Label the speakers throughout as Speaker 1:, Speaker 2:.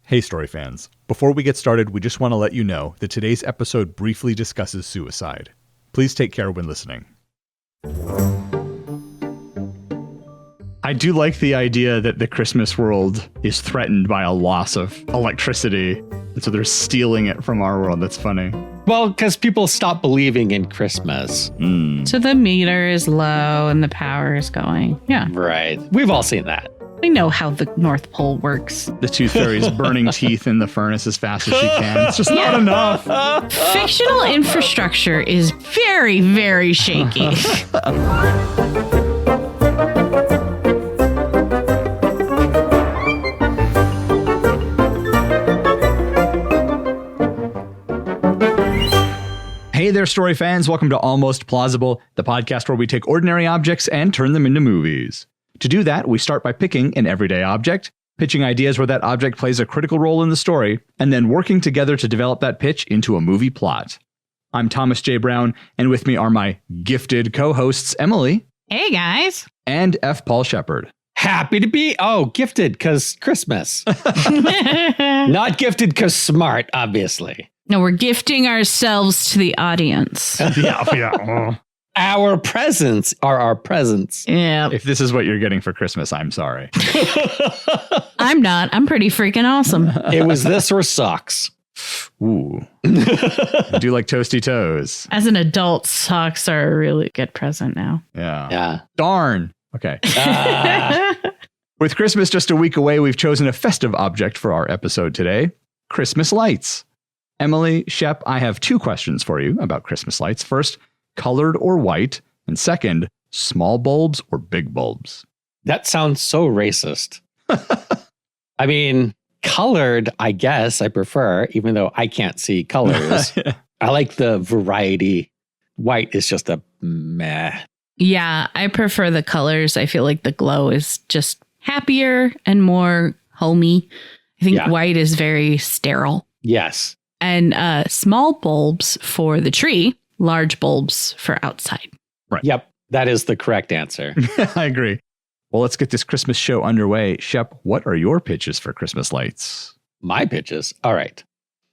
Speaker 1: Hey, story fans. Before we get started, we just want to let you know that today's episode briefly discusses suicide. Please take care when listening. I do like the idea that the Christmas world is threatened by a loss of electricity, and so they're stealing it from our world. That's funny.
Speaker 2: Well, because people stop believing in Christmas.
Speaker 3: So the meter is low and the power is going. Yeah.
Speaker 2: Right. We've all seen that.
Speaker 3: We know how the North Pole works.
Speaker 1: The tooth fairy's burning teeth in the furnace as fast as she can. It's just not enough.
Speaker 3: Fictional infrastructure is very, very shaky.
Speaker 1: Hey there, story fans. Welcome to Almost Plausible, the podcast where we take ordinary objects and turn them into movies. To do that, we start by picking an everyday object, pitching ideas where that object plays a critical role in the story, and then working together to develop that pitch into a movie plot. I'm Thomas J. Brown, and with me are my gifted co-hosts, Emily.
Speaker 3: Hey, guys.
Speaker 1: And F. Paul Shepard.
Speaker 2: Happy to be, gifted because Christmas. Not gifted because smart, obviously.
Speaker 3: No, we're gifting ourselves to the audience.
Speaker 1: Yeah.
Speaker 2: Our presents are our presents.
Speaker 3: Yeah.
Speaker 1: If this is what you're getting for Christmas, I'm sorry.
Speaker 3: I'm not. I'm pretty freaking awesome.
Speaker 2: It was this or socks.
Speaker 1: Ooh. I do like toasty toes.
Speaker 3: As an adult, socks are a really good present now.
Speaker 2: Yeah.
Speaker 1: Darn. Okay. With Christmas just a week away, we've chosen a festive object for our episode today, Christmas lights. Emily, Shep, I have two questions for you about Christmas lights. First, colored or white? And second, small bulbs or big bulbs?
Speaker 2: That sounds so racist. I mean, colored, I guess I prefer, even though I can't see colors. I like the variety. White is just a meh.
Speaker 3: Yeah, I prefer the colors. I feel like the glow is just happier and more homey. I think white is very sterile.
Speaker 2: Yes.
Speaker 3: And small bulbs for the tree, large bulbs for outside.
Speaker 1: Right.
Speaker 2: Yep. That is the correct answer.
Speaker 1: I agree. Well, let's get this Christmas show underway. Shep, what are your pitches for Christmas lights?
Speaker 2: My pitches. All right.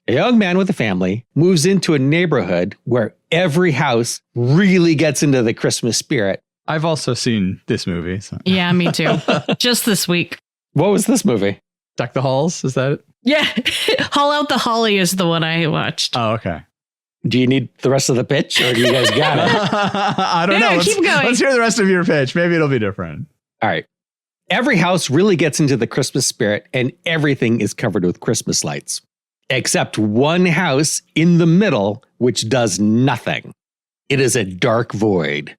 Speaker 2: A young man with a family moves into a neighborhood where every house really gets into the Christmas spirit.
Speaker 1: I've also seen this movie. So.
Speaker 3: Yeah, me too. Just this week.
Speaker 2: What was this movie?
Speaker 1: Deck the Halls? Is that it?
Speaker 3: Yeah. Haul Out the Holly is the one I watched.
Speaker 1: Oh, okay.
Speaker 2: Do you need the rest of the pitch or do you guys got it?
Speaker 1: I don't know.
Speaker 3: Keep going.
Speaker 1: Let's hear the rest of your pitch. Maybe it'll be different.
Speaker 2: All right. Every house really gets into the Christmas spirit and everything is covered with Christmas lights, except one house in the middle, which does nothing. It is a dark void.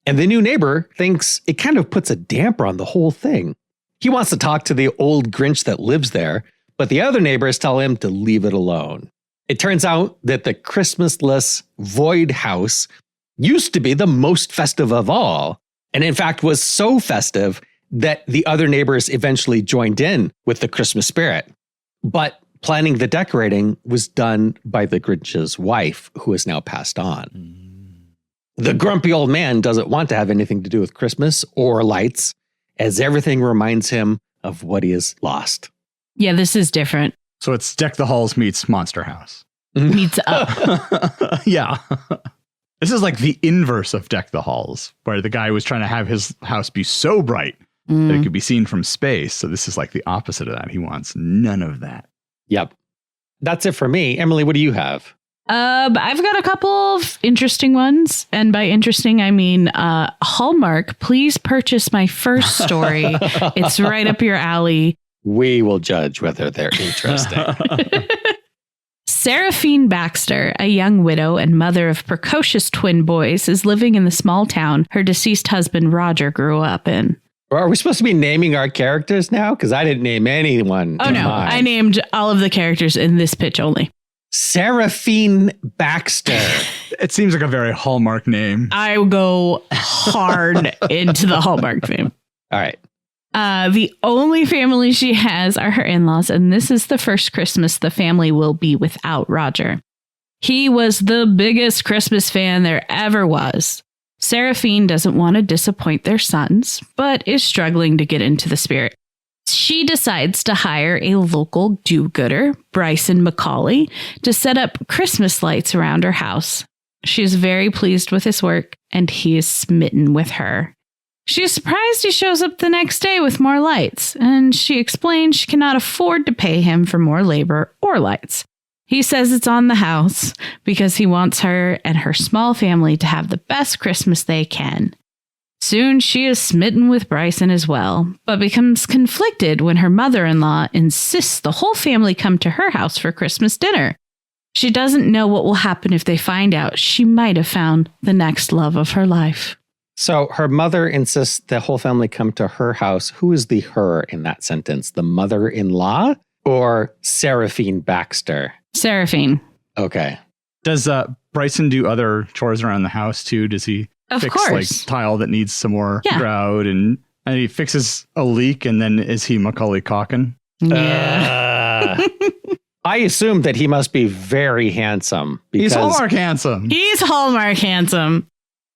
Speaker 2: And the new neighbor thinks it kind of puts a damper on the whole thing. He wants to talk to the old Grinch that lives there, but the other neighbors tell him to leave it alone. It turns out that the Christmasless void house used to be the most festive of all, and in fact was so festive that the other neighbors eventually joined in with the Christmas spirit. But planning the decorating was done by the Grinch's wife, who has now passed on. The grumpy old man doesn't want to have anything to do with Christmas or lights, as everything reminds him of what he has lost.
Speaker 3: Yeah, this is different.
Speaker 1: So it's Deck the Halls meets Monster House.
Speaker 3: Meets up.
Speaker 1: Yeah. This is like the inverse of Deck the Halls, where the guy was trying to have his house be so bright that it could be seen from space. So this is like the opposite of that. He wants none of that.
Speaker 2: Yep. That's it for me. Emily, what do you have?
Speaker 3: I've got a couple of interesting ones. And by interesting, I mean, Hallmark, please purchase my first story. It's right up your alley.
Speaker 2: We will judge whether they're interesting.
Speaker 3: Seraphine Baxter, a young widow and mother of precocious twin boys, is living in the small town her deceased husband Roger grew up in.
Speaker 2: Are we supposed to be naming our characters now? Because I didn't name anyone.
Speaker 3: Oh, no. I named all of the characters in this pitch only.
Speaker 2: Seraphine Baxter.
Speaker 1: It seems like a very Hallmark name.
Speaker 3: I go hard into the Hallmark theme.
Speaker 2: All right.
Speaker 3: The only family she has are her in-laws, and this is the first Christmas the family will be without Roger. He was the biggest Christmas fan there ever was. Seraphine doesn't want to disappoint their sons, but is struggling to get into the spirit. She decides to hire a local do-gooder, Bryson McCauley, to set up Christmas lights around her house. She is very pleased with his work, and he is smitten with her. She is surprised he shows up the next day with more lights, and she explains she cannot afford to pay him for more labor or lights. He says it's on the house because he wants her and her small family to have the best Christmas they can. Soon she is smitten with Bryson as well, but becomes conflicted when her mother-in-law insists the whole family come to her house for Christmas dinner. She doesn't know what will happen if they find out she might have found the next love of her life.
Speaker 2: So her mother insists the whole family come to her house. Who is the her in that sentence? The mother-in-law or Seraphine Baxter?
Speaker 3: Seraphine.
Speaker 2: Okay.
Speaker 1: Does Bryson do other chores around the house too? Does he fix like tile that needs some more grout and he fixes a leak and then is he Macaulay Culkin?
Speaker 3: Yeah.
Speaker 2: I assume that he must be very handsome.
Speaker 1: He's Hallmark handsome.
Speaker 3: He's Hallmark handsome.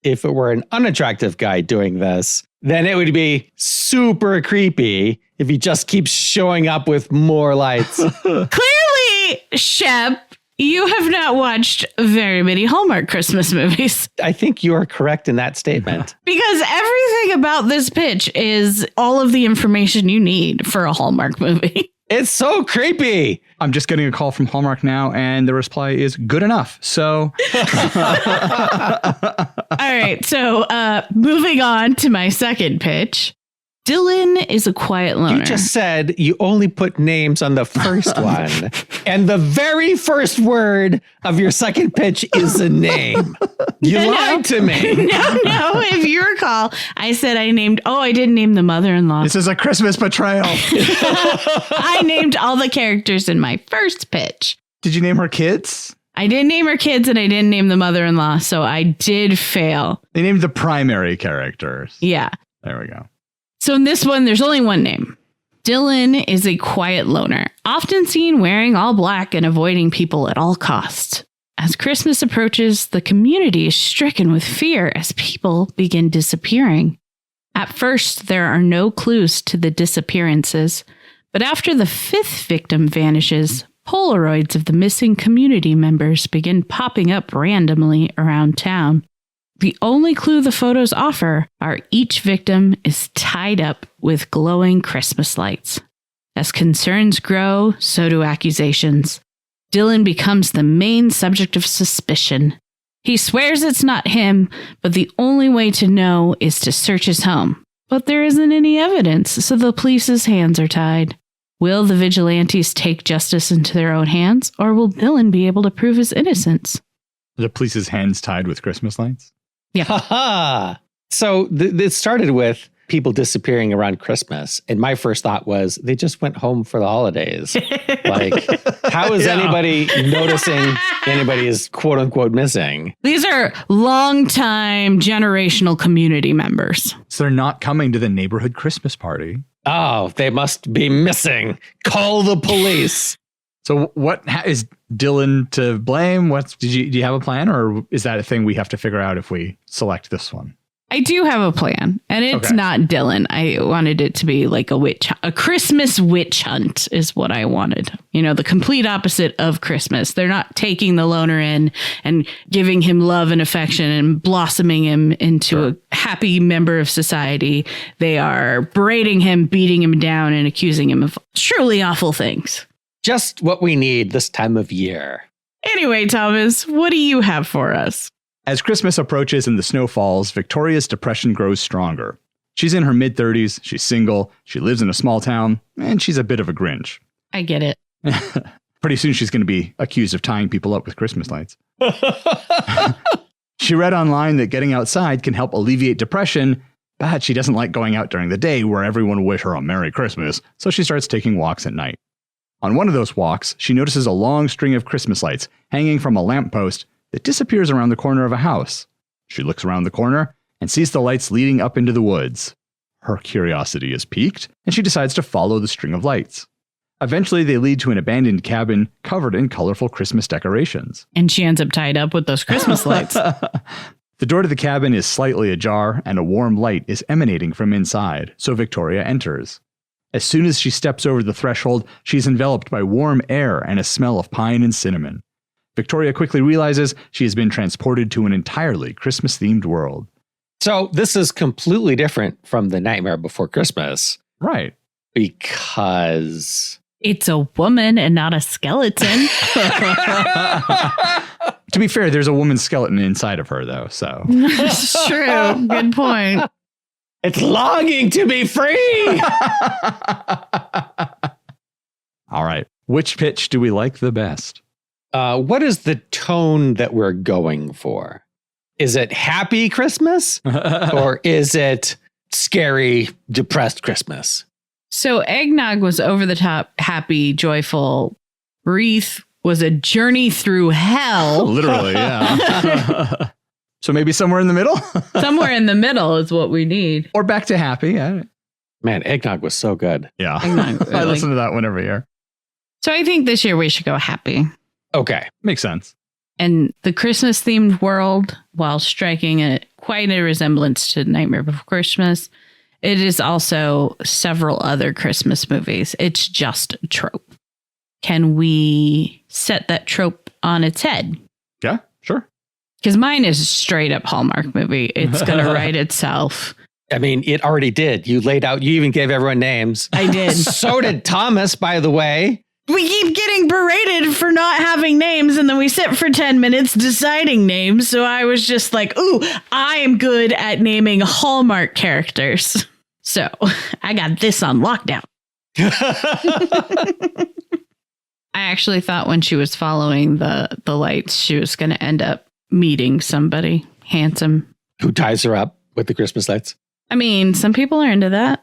Speaker 2: If it were an unattractive guy doing this, then it would be super creepy if he just keeps showing up with more lights.
Speaker 3: Clearly, Shep, you have not watched very many Hallmark Christmas movies.
Speaker 2: I think you are correct in that statement.
Speaker 3: Because everything about this pitch is all of the information you need for a Hallmark movie.
Speaker 2: It's so creepy.
Speaker 1: I'm just getting a call from Hallmark now, and the reply is good enough. So,
Speaker 3: all right. So, moving on to my second pitch. Dylan is a quiet loner.
Speaker 2: You just said you only put names on the first one. And the very first word of your second pitch is a name. You lied to me.
Speaker 3: No. If you recall, I said I didn't name the mother-in-law.
Speaker 1: This is a Christmas betrayal.
Speaker 3: I named all the characters in my first pitch.
Speaker 1: Did you name her kids?
Speaker 3: I didn't name her kids and I didn't name the mother-in-law, so I did fail.
Speaker 1: They named the primary characters.
Speaker 3: Yeah.
Speaker 1: There we go.
Speaker 3: So in this one, there's only one name. Dylan is a quiet loner, often seen wearing all black and avoiding people at all costs. As Christmas approaches, the community is stricken with fear as people begin disappearing. At first, there are no clues to the disappearances, but after the fifth victim vanishes, Polaroids of the missing community members begin popping up randomly around town. The only clue the photos offer are each victim is tied up with glowing Christmas lights. As concerns grow, so do accusations. Dylan becomes the main subject of suspicion. He swears it's not him, but the only way to know is to search his home. But there isn't any evidence, so the police's hands are tied. Will the vigilantes take justice into their own hands, or will Dylan be able to prove his innocence?
Speaker 1: The police's hands tied with Christmas lights?
Speaker 3: Yeah.
Speaker 2: Ha-ha! So it started with people disappearing around Christmas. And my first thought was they just went home for the holidays. Like, how is anybody noticing anybody is quote unquote missing?
Speaker 3: These are longtime generational community members.
Speaker 1: So they're not coming to the neighborhood Christmas party.
Speaker 2: Oh, they must be missing. Call the police.
Speaker 1: So what is Dylan to blame? Do you have a plan, or is that a thing we have to figure out if we select this one?
Speaker 3: I do have a plan, and it's not Dylan. I wanted it to be like a Christmas witch hunt is what I wanted. You know, the complete opposite of Christmas. They're not taking the loner in and giving him love and affection and blossoming him into a happy member of society. They are berating him, beating him down, and accusing him of truly awful things.
Speaker 2: Just what we need this time of year.
Speaker 3: Anyway, Thomas, what do you have for us?
Speaker 1: As Christmas approaches and the snow falls, Victoria's depression grows stronger. She's in her mid-30s, she's single, she lives in a small town, and she's a bit of a Grinch.
Speaker 3: I get it.
Speaker 1: Pretty soon she's going to be accused of tying people up with Christmas lights. She read online that getting outside can help alleviate depression, but she doesn't like going out during the day where everyone will wish her a Merry Christmas, so she starts taking walks at night. On one of those walks, she notices a long string of Christmas lights hanging from a lamppost that disappears around the corner of a house. She looks around the corner and sees the lights leading up into the woods. Her curiosity is piqued, and she decides to follow the string of lights. Eventually, they lead to an abandoned cabin covered in colorful Christmas decorations.
Speaker 3: And she ends up tied up with those Christmas lights.
Speaker 1: The door to the cabin is slightly ajar, and a warm light is emanating from inside, so Victoria enters. As soon as she steps over the threshold, she's enveloped by warm air and a smell of pine and cinnamon. Victoria quickly realizes she has been transported to an entirely Christmas-themed world.
Speaker 2: So this is completely different from The Nightmare Before Christmas.
Speaker 1: Right.
Speaker 2: Because
Speaker 3: It's a woman and not a skeleton.
Speaker 1: To be fair, there's a woman's skeleton inside of her, though, so.
Speaker 3: That's true. Good point.
Speaker 2: it's longing to be free.
Speaker 1: All right. Which pitch do we like the best?
Speaker 2: What is the tone that we're going for? Is it happy Christmas or is it scary, depressed Christmas?
Speaker 3: So eggnog was over the top, happy, joyful. Wreath was a journey through hell.
Speaker 1: Literally, yeah. So maybe somewhere in the middle?
Speaker 3: Somewhere in the middle is what we need.
Speaker 1: Or back to happy.
Speaker 2: Man, eggnog was so good.
Speaker 1: Yeah.
Speaker 3: Eggnog,
Speaker 1: I
Speaker 3: really.
Speaker 1: listen to that one every year.
Speaker 3: So I think this year we should go happy.
Speaker 2: Okay.
Speaker 1: Makes sense.
Speaker 3: And the Christmas themed world, while striking quite a resemblance to Nightmare Before Christmas, it is also several other Christmas movies. It's just a trope. Can we set that trope on its head?
Speaker 1: Yeah, sure.
Speaker 3: Because mine is a straight up Hallmark movie. It's going to write itself.
Speaker 2: I mean, it already did. You laid out, you even gave everyone names.
Speaker 3: I did.
Speaker 2: So did Thomas, by the way.
Speaker 3: We keep getting berated for not having names, and then we sit for 10 minutes deciding names. So I was just like, ooh, I am good at naming Hallmark characters. So I got this on lockdown. I actually thought when she was following the lights, she was going to end up meeting somebody handsome.
Speaker 2: Who ties her up with the Christmas lights?
Speaker 3: I mean, some people are into that.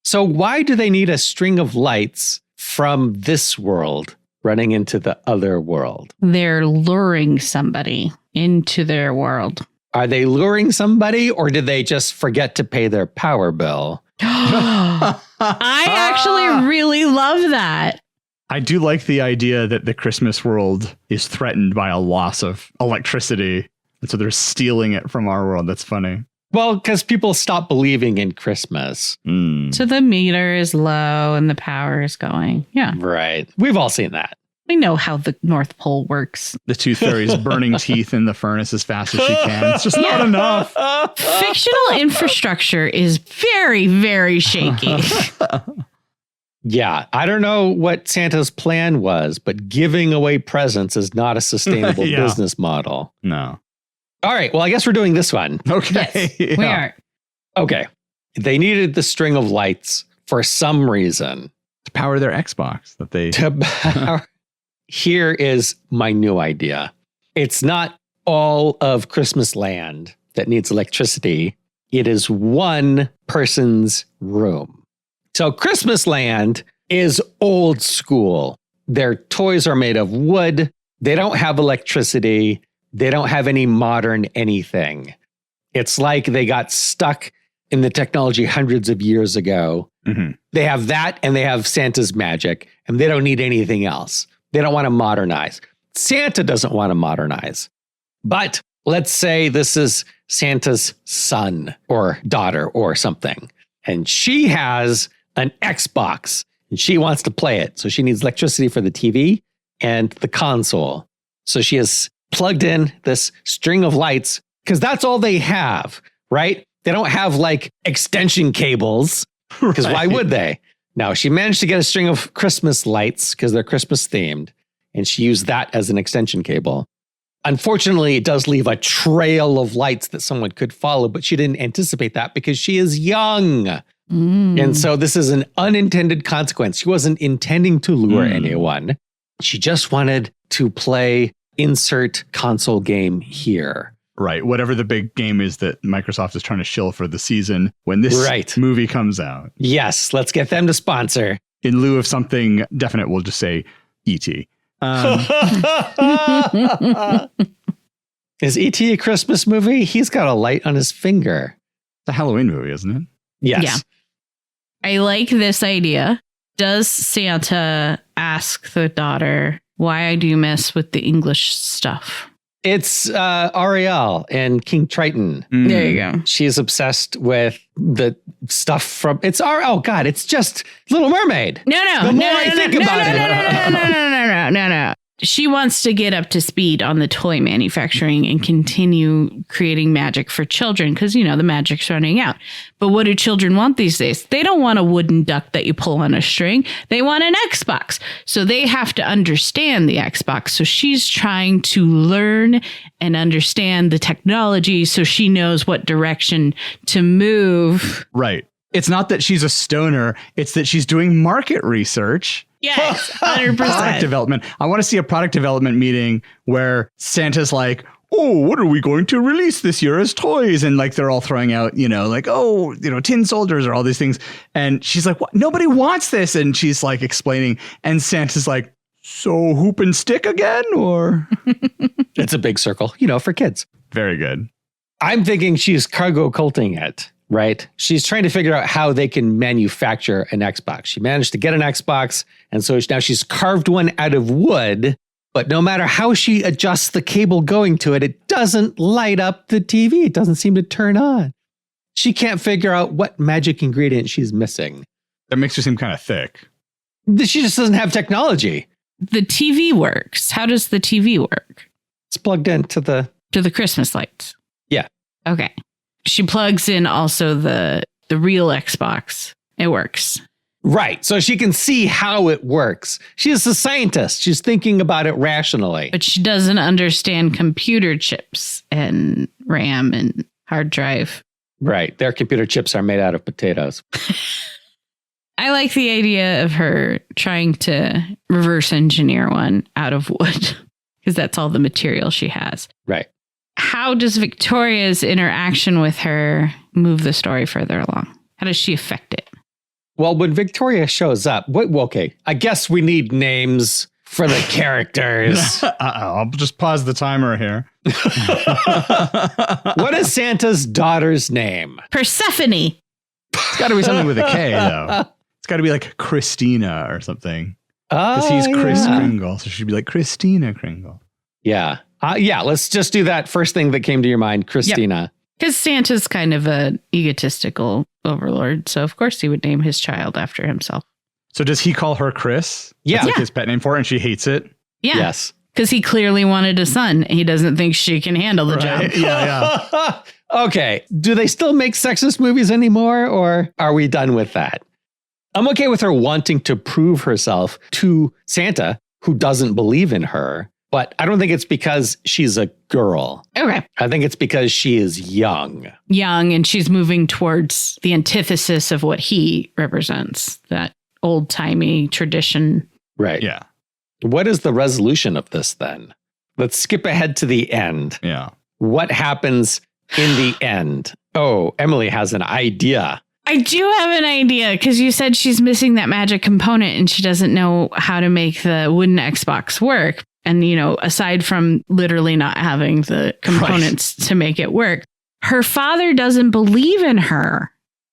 Speaker 2: So why do they need a string of lights from this world running into the other world?
Speaker 3: They're luring somebody into their world.
Speaker 2: Are they luring somebody or did they just forget to pay their power bill?
Speaker 3: I actually really love that.
Speaker 1: I do like the idea that the Christmas world is threatened by a loss of electricity. And so they're stealing it from our world. That's funny.
Speaker 2: Well, because people stop believing in Christmas.
Speaker 3: So the meter is low and the power is going. Yeah.
Speaker 2: Right. We've all seen that.
Speaker 3: We know how the North Pole works.
Speaker 1: The tooth fairy's burning teeth in the furnace as fast as she can. It's just not enough.
Speaker 3: Fictional infrastructure is very, very shaky.
Speaker 2: Yeah, I don't know what Santa's plan was, but giving away presents is not a sustainable
Speaker 1: Yeah.
Speaker 2: business model.
Speaker 1: No.
Speaker 2: All right, well, I guess we're doing this one.
Speaker 1: Okay.
Speaker 3: Yes, we are.
Speaker 2: Okay. They needed the string of lights for some reason.
Speaker 1: To power their Xbox that they...
Speaker 2: To power. Here is my new idea. It's not all of Christmas land that needs electricity. It is one person's room. So Christmas land is old school. Their toys are made of wood. They don't have electricity. They don't have any modern anything. It's like they got stuck in the technology hundreds of years ago.
Speaker 1: Mm-hmm.
Speaker 2: They have that and they have Santa's magic and they don't need anything else. They don't want to modernize. Santa doesn't want to modernize. But let's say this is Santa's son or daughter or something. And she has an Xbox and she wants to play it. So she needs electricity for the TV and the console. So she has plugged in this string of lights because that's all they have, right? They don't have like extension cables because why would they? Now, she managed to get a string of Christmas lights because they're Christmas themed, and she used that as an extension cable. Unfortunately, it does leave a trail of lights that someone could follow, but she didn't anticipate that because she is young. And so this is an unintended consequence. She wasn't intending to lure anyone. She just wanted to play insert console game here.
Speaker 1: Right. Whatever the big game is that Microsoft is trying to shill for the season when this movie comes out.
Speaker 2: Yes, let's get them to sponsor.
Speaker 1: In lieu of something definite, we'll just say E.T.
Speaker 2: Is E.T. a Christmas movie? He's got a light on his finger.
Speaker 1: It's a Halloween movie, isn't it?
Speaker 2: Yes.
Speaker 3: Yeah. I like this idea. Does Santa ask the daughter, why do you mess with the English stuff?
Speaker 2: It's Ariel and King Triton.
Speaker 3: There you go.
Speaker 2: She's obsessed with the stuff from it's just Little Mermaid.
Speaker 3: No.
Speaker 2: The more I think about it.
Speaker 3: No. She wants to get up to speed on the toy manufacturing and continue creating magic for children because, the magic's running out. But what do children want these days? They don't want a wooden duck that you pull on a string. They want an Xbox. So they have to understand the Xbox. So she's trying to learn and understand the technology so she knows what direction to move.
Speaker 1: Right. It's not that she's a stoner. It's that she's doing market research.
Speaker 3: Yes, 100%.
Speaker 1: Product development. I want to see a product development meeting where Santa's like, oh, what are we going to release this year as toys? And like, they're all throwing out, tin soldiers or all these things. And she's like, what? Nobody wants this. And she's like explaining. And Santa's like, so hoop and stick again? Or
Speaker 2: it's a big circle, for kids.
Speaker 1: Very good.
Speaker 2: I'm thinking she's cargo culting it. Right. She's trying to figure out how they can manufacture an Xbox. She managed to get an Xbox. And so now she's carved one out of wood. But no matter how she adjusts the cable going to it, it doesn't light up the TV. It doesn't seem to turn on. She can't figure out what magic ingredient she's missing.
Speaker 1: That makes her seem kind of thick.
Speaker 2: She just doesn't have technology.
Speaker 3: The TV works. How does the TV work?
Speaker 2: It's plugged into
Speaker 3: to the Christmas lights.
Speaker 2: Yeah.
Speaker 3: Okay. She plugs in also the real Xbox. It works.
Speaker 2: Right. So she can see how it works. She's a scientist. She's thinking about it rationally.
Speaker 3: But she doesn't understand computer chips and RAM and hard drive.
Speaker 2: Right. Their computer chips are made out of potatoes.
Speaker 3: I like the idea of her trying to reverse engineer one out of wood because that's all the material she has.
Speaker 2: Right.
Speaker 3: How does Victoria's interaction with her move the story further along? How does she affect it?
Speaker 2: Well, when Victoria shows up, I guess we need names for the characters.
Speaker 1: I'll just pause the timer here.
Speaker 2: What is Santa's daughter's name?
Speaker 3: Persephone.
Speaker 1: It's got to be something with a K, though. It's got to be like Christina or something. Because he's Kris Kringle, so she'd be like Christina Kringle.
Speaker 2: Yeah. Let's just do that first thing that came to your mind, Christina.
Speaker 3: Because Santa's kind of an egotistical overlord, so of course he would name his child after himself.
Speaker 1: So does he call her Chris?
Speaker 2: Yeah.
Speaker 1: That's like his pet name for her, and she hates it?
Speaker 3: Yeah.
Speaker 2: Yes.
Speaker 3: Because he clearly wanted a son. He doesn't think she can handle the job.
Speaker 1: Yeah.
Speaker 2: Okay. Do they still make sexist movies anymore, or are we done with that? I'm okay with her wanting to prove herself to Santa, who doesn't believe in her. But I don't think it's because she's a girl.
Speaker 3: Okay.
Speaker 2: I think it's because she is young.
Speaker 3: Young, and she's moving towards the antithesis of what he represents, that old-timey tradition.
Speaker 2: Right.
Speaker 1: Yeah.
Speaker 2: What is the resolution of this then? Let's skip ahead to the end.
Speaker 1: Yeah.
Speaker 2: What happens in the end? Oh, Emily has an idea.
Speaker 3: I do have an idea, because you said she's missing that magic component and she doesn't know how to make the wooden Xbox work. And, aside from literally not having the components to make it work, her father doesn't believe in her.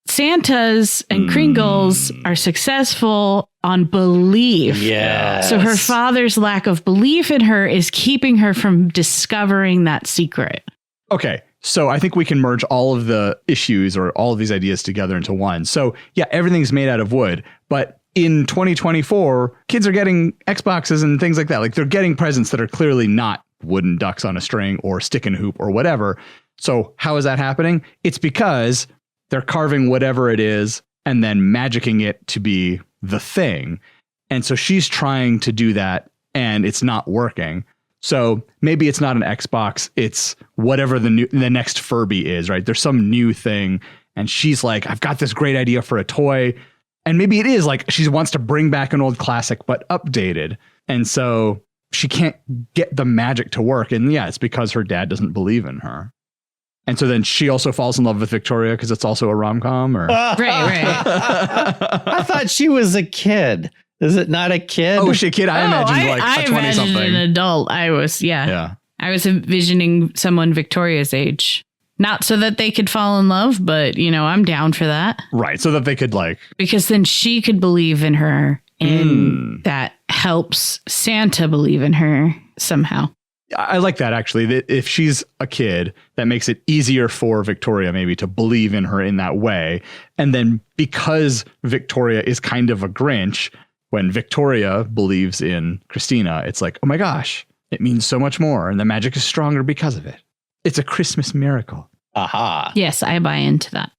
Speaker 3: Santas and Kringles are successful on belief.
Speaker 2: Yes.
Speaker 3: So her father's lack of belief in her is keeping her from discovering that secret.
Speaker 1: Okay. So I think we can merge all of the issues or all of these ideas together into one. So yeah, everything's made out of wood, but in 2024, kids are getting Xboxes and things like that. Like they're getting presents that are clearly not wooden ducks on a string or stick and hoop or whatever. So how is that happening? It's because they're carving whatever it is and then magicking it to be the thing. And so she's trying to do that and it's not working. So maybe it's not an Xbox. It's whatever the next Furby is, right? There's some new thing. And she's like, I've got this great idea for a toy. And maybe it is like she wants to bring back an old classic, but updated. And so she can't get the magic to work. And yeah, it's because her dad doesn't believe in her. And so then she also falls in love with Victoria because it's also a rom-com or
Speaker 3: Right.
Speaker 2: I thought she was a kid. Is it not a kid?
Speaker 1: Oh, is she a kid? I imagined like a 20-something.
Speaker 3: An adult. I was envisioning someone Victoria's age. Not so that they could fall in love, but, I'm down for that.
Speaker 1: Right. So that they could
Speaker 3: because then she could believe in her and that helps Santa believe in her somehow.
Speaker 1: I like that, actually, that if she's a kid, that makes it easier for Victoria maybe to believe in her in that way. And then because Victoria is kind of a Grinch, when Victoria believes in Christina, it's like, oh my gosh, it means so much more. And the magic is stronger because of it. It's a Christmas miracle.
Speaker 2: Aha.
Speaker 3: Yes, I buy into that.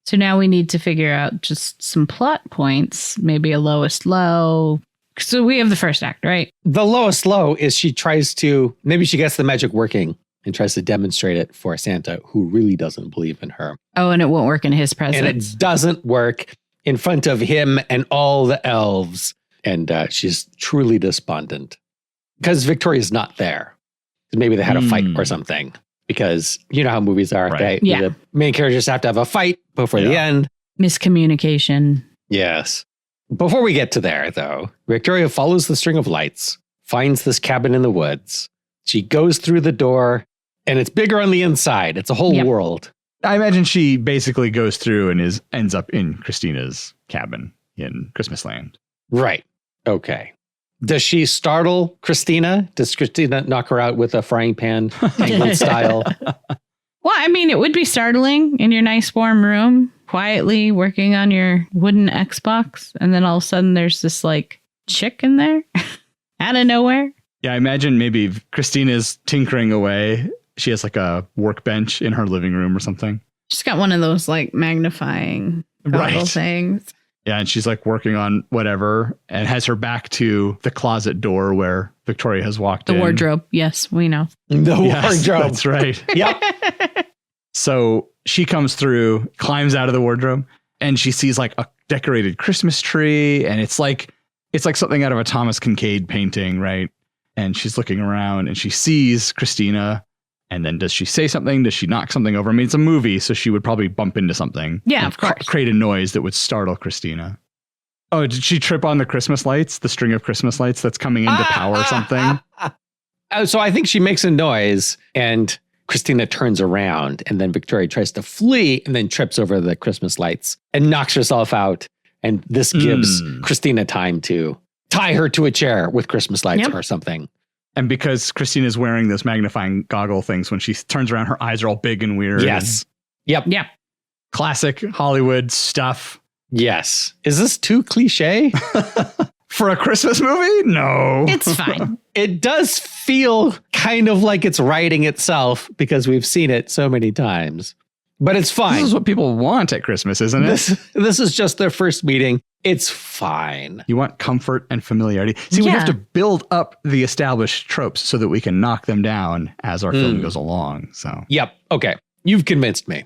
Speaker 3: So now we need to figure out just some plot points, maybe a lowest low. So we have the first act, right?
Speaker 2: The lowest low is she tries to, maybe she gets the magic working and tries to demonstrate it for Santa, who really doesn't believe in her.
Speaker 3: Oh, and it won't work in his presence.
Speaker 2: And it doesn't work in front of him and all the elves. And she's truly despondent because Victoria's not there. Maybe they had a fight or something, because you know how movies are.
Speaker 1: Right.
Speaker 3: Yeah.
Speaker 2: The main characters have to have a fight before the end.
Speaker 3: Miscommunication.
Speaker 2: Yes. Before we get to there, though, Victoria follows the string of lights, finds this cabin in the woods. She goes through the door, and it's bigger on the inside. It's a whole world.
Speaker 1: I imagine she basically goes through and ends up in Christina's cabin in Christmas Land.
Speaker 2: Right. Okay. Does she startle Christina? Does Christina knock her out with a frying pan, Tangled style?
Speaker 3: Well, I mean, it would be startling in your nice warm room, quietly working on your wooden Xbox. And then all of a sudden there's this like chick in there out of nowhere.
Speaker 1: Yeah, I imagine maybe Christina's tinkering away. She has like a workbench in her living room or something.
Speaker 3: She's got one of those like magnifying goggle things.
Speaker 1: Yeah, and she's like working on whatever and has her back to the closet door where Victoria has walked in.
Speaker 3: The wardrobe. Yes, we know.
Speaker 2: The
Speaker 1: Yes,
Speaker 2: wardrobe.
Speaker 1: that's right.
Speaker 2: Yep.
Speaker 1: So she comes through, climbs out of the wardrobe, and she sees like a decorated Christmas tree. And it's like something out of a Thomas Kincaid painting, right? And she's looking around and she sees Christina. And then does she say something? Does she knock something over? I mean, it's a movie, so she would probably bump into something.
Speaker 3: Yeah, of course.
Speaker 1: Create a noise that would startle Christina. Oh, did she trip on the Christmas lights? The string of Christmas lights that's coming into power or something?
Speaker 2: So I think she makes a noise and Christina turns around, and then Victoria tries to flee and then trips over the Christmas lights and knocks herself out. And this gives Christina time to tie her to a chair with Christmas lights or something.
Speaker 1: And because Christina's wearing those magnifying goggle things, when she turns around, her eyes are all big and weird.
Speaker 2: Yes. Yep.
Speaker 3: Yeah.
Speaker 1: Classic Hollywood stuff.
Speaker 2: Yes. Is this too cliche?
Speaker 1: For a Christmas movie? No.
Speaker 3: It's fine.
Speaker 2: It does feel kind of like it's writing itself because we've seen it so many times. But it's fine.
Speaker 1: This is what people want at Christmas, isn't it?
Speaker 2: This is just their first meeting. It's fine.
Speaker 1: You want comfort and familiarity. See, we have to build up the established tropes so that we can knock them down as our film goes along. So,
Speaker 2: yep. Okay. You've convinced me.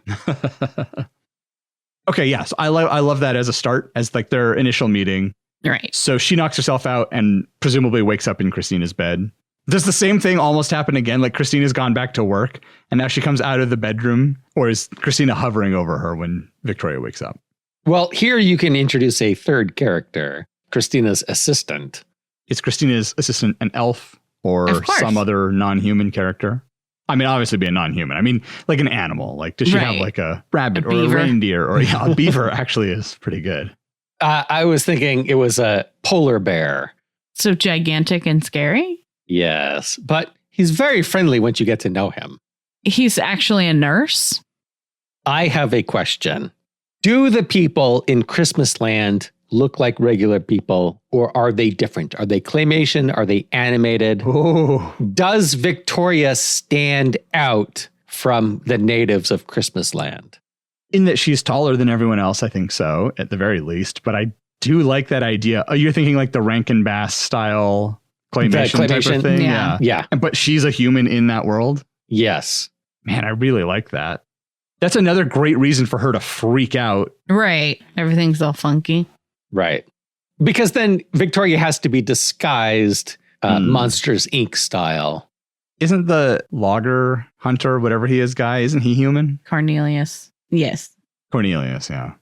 Speaker 1: Okay. Yeah. So I love that as a start, as like their initial meeting.
Speaker 3: Right.
Speaker 1: So she knocks herself out and presumably wakes up in Christina's bed. Does the same thing almost happen again? Like Christina's gone back to work and now she comes out of the bedroom, or is Christina hovering over her when Victoria wakes up?
Speaker 2: Well, here you can introduce a third character, Christina's assistant.
Speaker 1: Is Christina's assistant an elf or some other non-human character? I mean, obviously be a non-human. I mean, like an animal. Like, does she have like a rabbit or a reindeer? Or a beaver actually is pretty good.
Speaker 2: I was thinking it was a polar bear.
Speaker 3: So gigantic and scary?
Speaker 2: Yes, but he's very friendly once you get to know him.
Speaker 3: He's actually a nurse?
Speaker 2: I have a question. Do the people in Christmas Land look like regular people, or are they different? Are they claymation? Are they animated?
Speaker 1: Oh.
Speaker 2: Does Victoria stand out from the natives of Christmas Land?
Speaker 1: In that she's taller than everyone else, I think so, at the very least. But I do like that idea. Oh, you're thinking like the Rankin Bass style claymation type of thing?
Speaker 2: Yeah.
Speaker 1: But she's a human in that world?
Speaker 2: Yes.
Speaker 1: Man, I really like that. That's another great reason for her to freak out.
Speaker 3: Right. Everything's all funky.
Speaker 2: Right. Because then Victoria has to be disguised Monsters, Inc. style.
Speaker 1: Isn't the logger hunter, whatever he is, guy, isn't he human?
Speaker 3: Cornelius. Yes.
Speaker 1: Cornelius, yeah.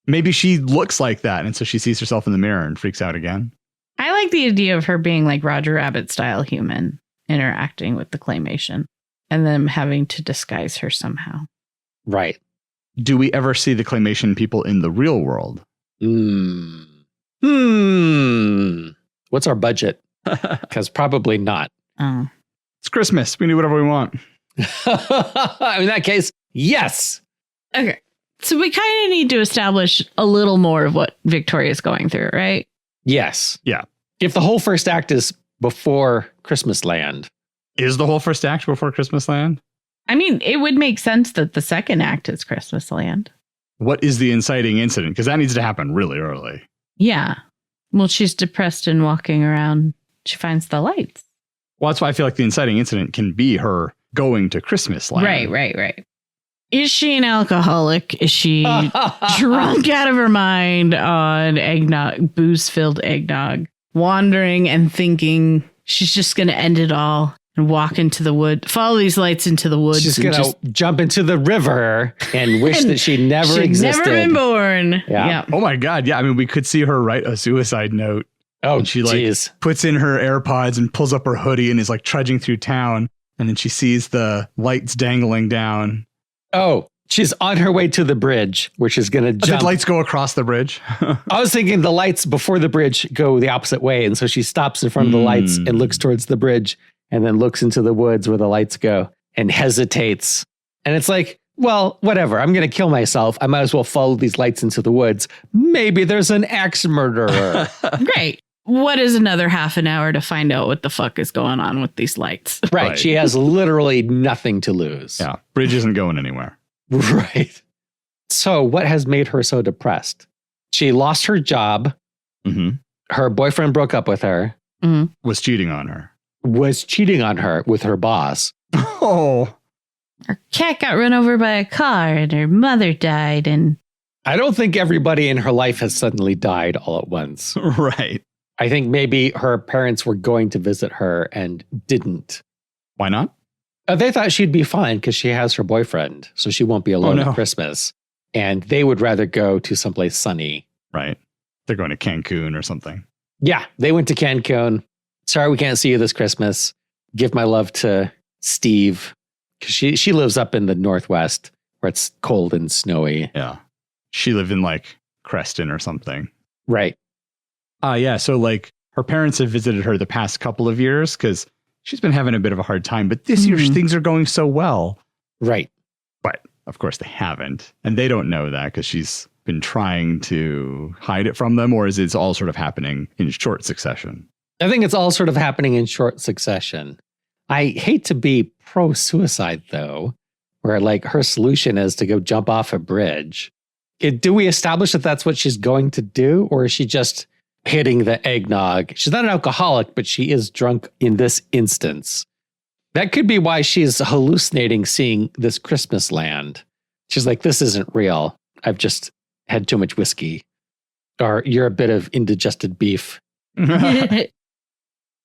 Speaker 1: Maybe she looks like that, and so she sees herself in the mirror and freaks out again.
Speaker 3: I like the idea of her being like Roger Rabbit style human, interacting with the claymation, and them having to disguise her somehow.
Speaker 2: Right.
Speaker 1: Do we ever see the claymation people in the real world?
Speaker 2: What's our budget? Because probably not.
Speaker 3: Oh.
Speaker 1: It's Christmas. We can do whatever we want.
Speaker 2: In that case, yes.
Speaker 3: Okay. So we kind of need to establish a little more of what Victoria's going through, right?
Speaker 2: Yes.
Speaker 1: Yeah.
Speaker 2: If the whole first act is before Christmas Land.
Speaker 1: Is the whole first act before Christmas Land?
Speaker 3: I mean, it would make sense that the second act is Christmas Land.
Speaker 1: What is the inciting incident? Because that needs to happen really early.
Speaker 3: Yeah. Well, she's depressed and walking around. She finds the lights.
Speaker 1: Well, that's why I feel like the inciting incident can be her going to Christmas Land.
Speaker 3: Right. Is she an alcoholic? Is she drunk out of her mind on eggnog, booze-filled eggnog, wandering and thinking she's just going to end it all and walk into the wood, follow these lights into the woods?
Speaker 2: She's going to jump into the river and wish that she never existed.
Speaker 3: Never been born.
Speaker 2: Yeah.
Speaker 1: Oh my God. Yeah. I mean, we could see her write a suicide note.
Speaker 2: Oh,
Speaker 1: and she
Speaker 2: geez.
Speaker 1: puts in her AirPods and pulls up her hoodie and is like trudging through town. And then she sees the lights dangling down.
Speaker 2: Oh, she's on her way to the bridge, where she's going to jump.
Speaker 1: The lights go across the bridge.
Speaker 2: I was thinking the lights before the bridge go the opposite way. And so she stops in front of the lights and looks towards the bridge and then looks into the woods where the lights go and hesitates. And it's like, well, whatever. I'm going to kill myself. I might as well follow these lights into the woods. Maybe there's an axe murderer.
Speaker 3: Great. What is another half an hour to find out what the fuck is going on with these lights?
Speaker 2: Right. She has literally nothing to lose.
Speaker 1: Yeah. Bridge isn't going anywhere.
Speaker 2: Right. So what has made her so depressed? She lost her job.
Speaker 1: Mm-hmm.
Speaker 2: Her boyfriend broke up with her.
Speaker 3: Mm-hmm.
Speaker 1: Was cheating on her.
Speaker 2: Was cheating on her with her boss.
Speaker 1: Oh.
Speaker 3: Her cat got run over by a car and her mother died. And
Speaker 2: I don't think everybody in her life has suddenly died all at once.
Speaker 1: Right.
Speaker 2: I think maybe her parents were going to visit her and didn't.
Speaker 1: Why not?
Speaker 2: They thought she'd be fine because she has her boyfriend, so she won't be alone at Christmas. And they would rather go to someplace sunny.
Speaker 1: Right. They're going to Cancun or something.
Speaker 2: Yeah, they went to Cancun. Sorry, we can't see you this Christmas. Give my love to Steve, because she lives up in the Northwest where it's cold and snowy.
Speaker 1: Yeah. She lived in like Creston or something.
Speaker 2: Right.
Speaker 1: Yeah. So like her parents have visited her the past couple of years because she's been having a bit of a hard time. But this year things are going so well.
Speaker 2: Right.
Speaker 1: But of course they haven't. And they don't know that because she's been trying to hide it from them. Or is it all sort of happening in short succession?
Speaker 2: I think it's all sort of happening in short succession. I hate to be pro-suicide, though, where like her solution is to go jump off a bridge. Do we establish that that's what she's going to do? Or is she just hitting the eggnog? She's not an alcoholic, but she is drunk in this instance. That could be why she's hallucinating seeing this Christmas Land. She's like, this isn't real. I've just had too much whiskey. Or you're a bit of indigested beef.
Speaker 1: I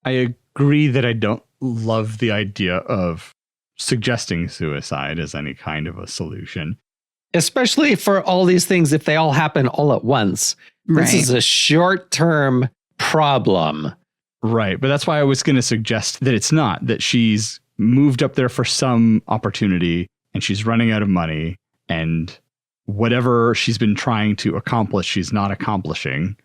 Speaker 1: agree that I don't love the idea of suggesting suicide as any kind of a solution.
Speaker 2: Especially for all these things, if they all happen all at once.
Speaker 3: Right.
Speaker 2: This is a short-term problem.
Speaker 1: Right. But that's why I was going to suggest that it's not, that she's moved up there for some opportunity and she's running out of money and whatever she's been trying to accomplish, she's not accomplishing.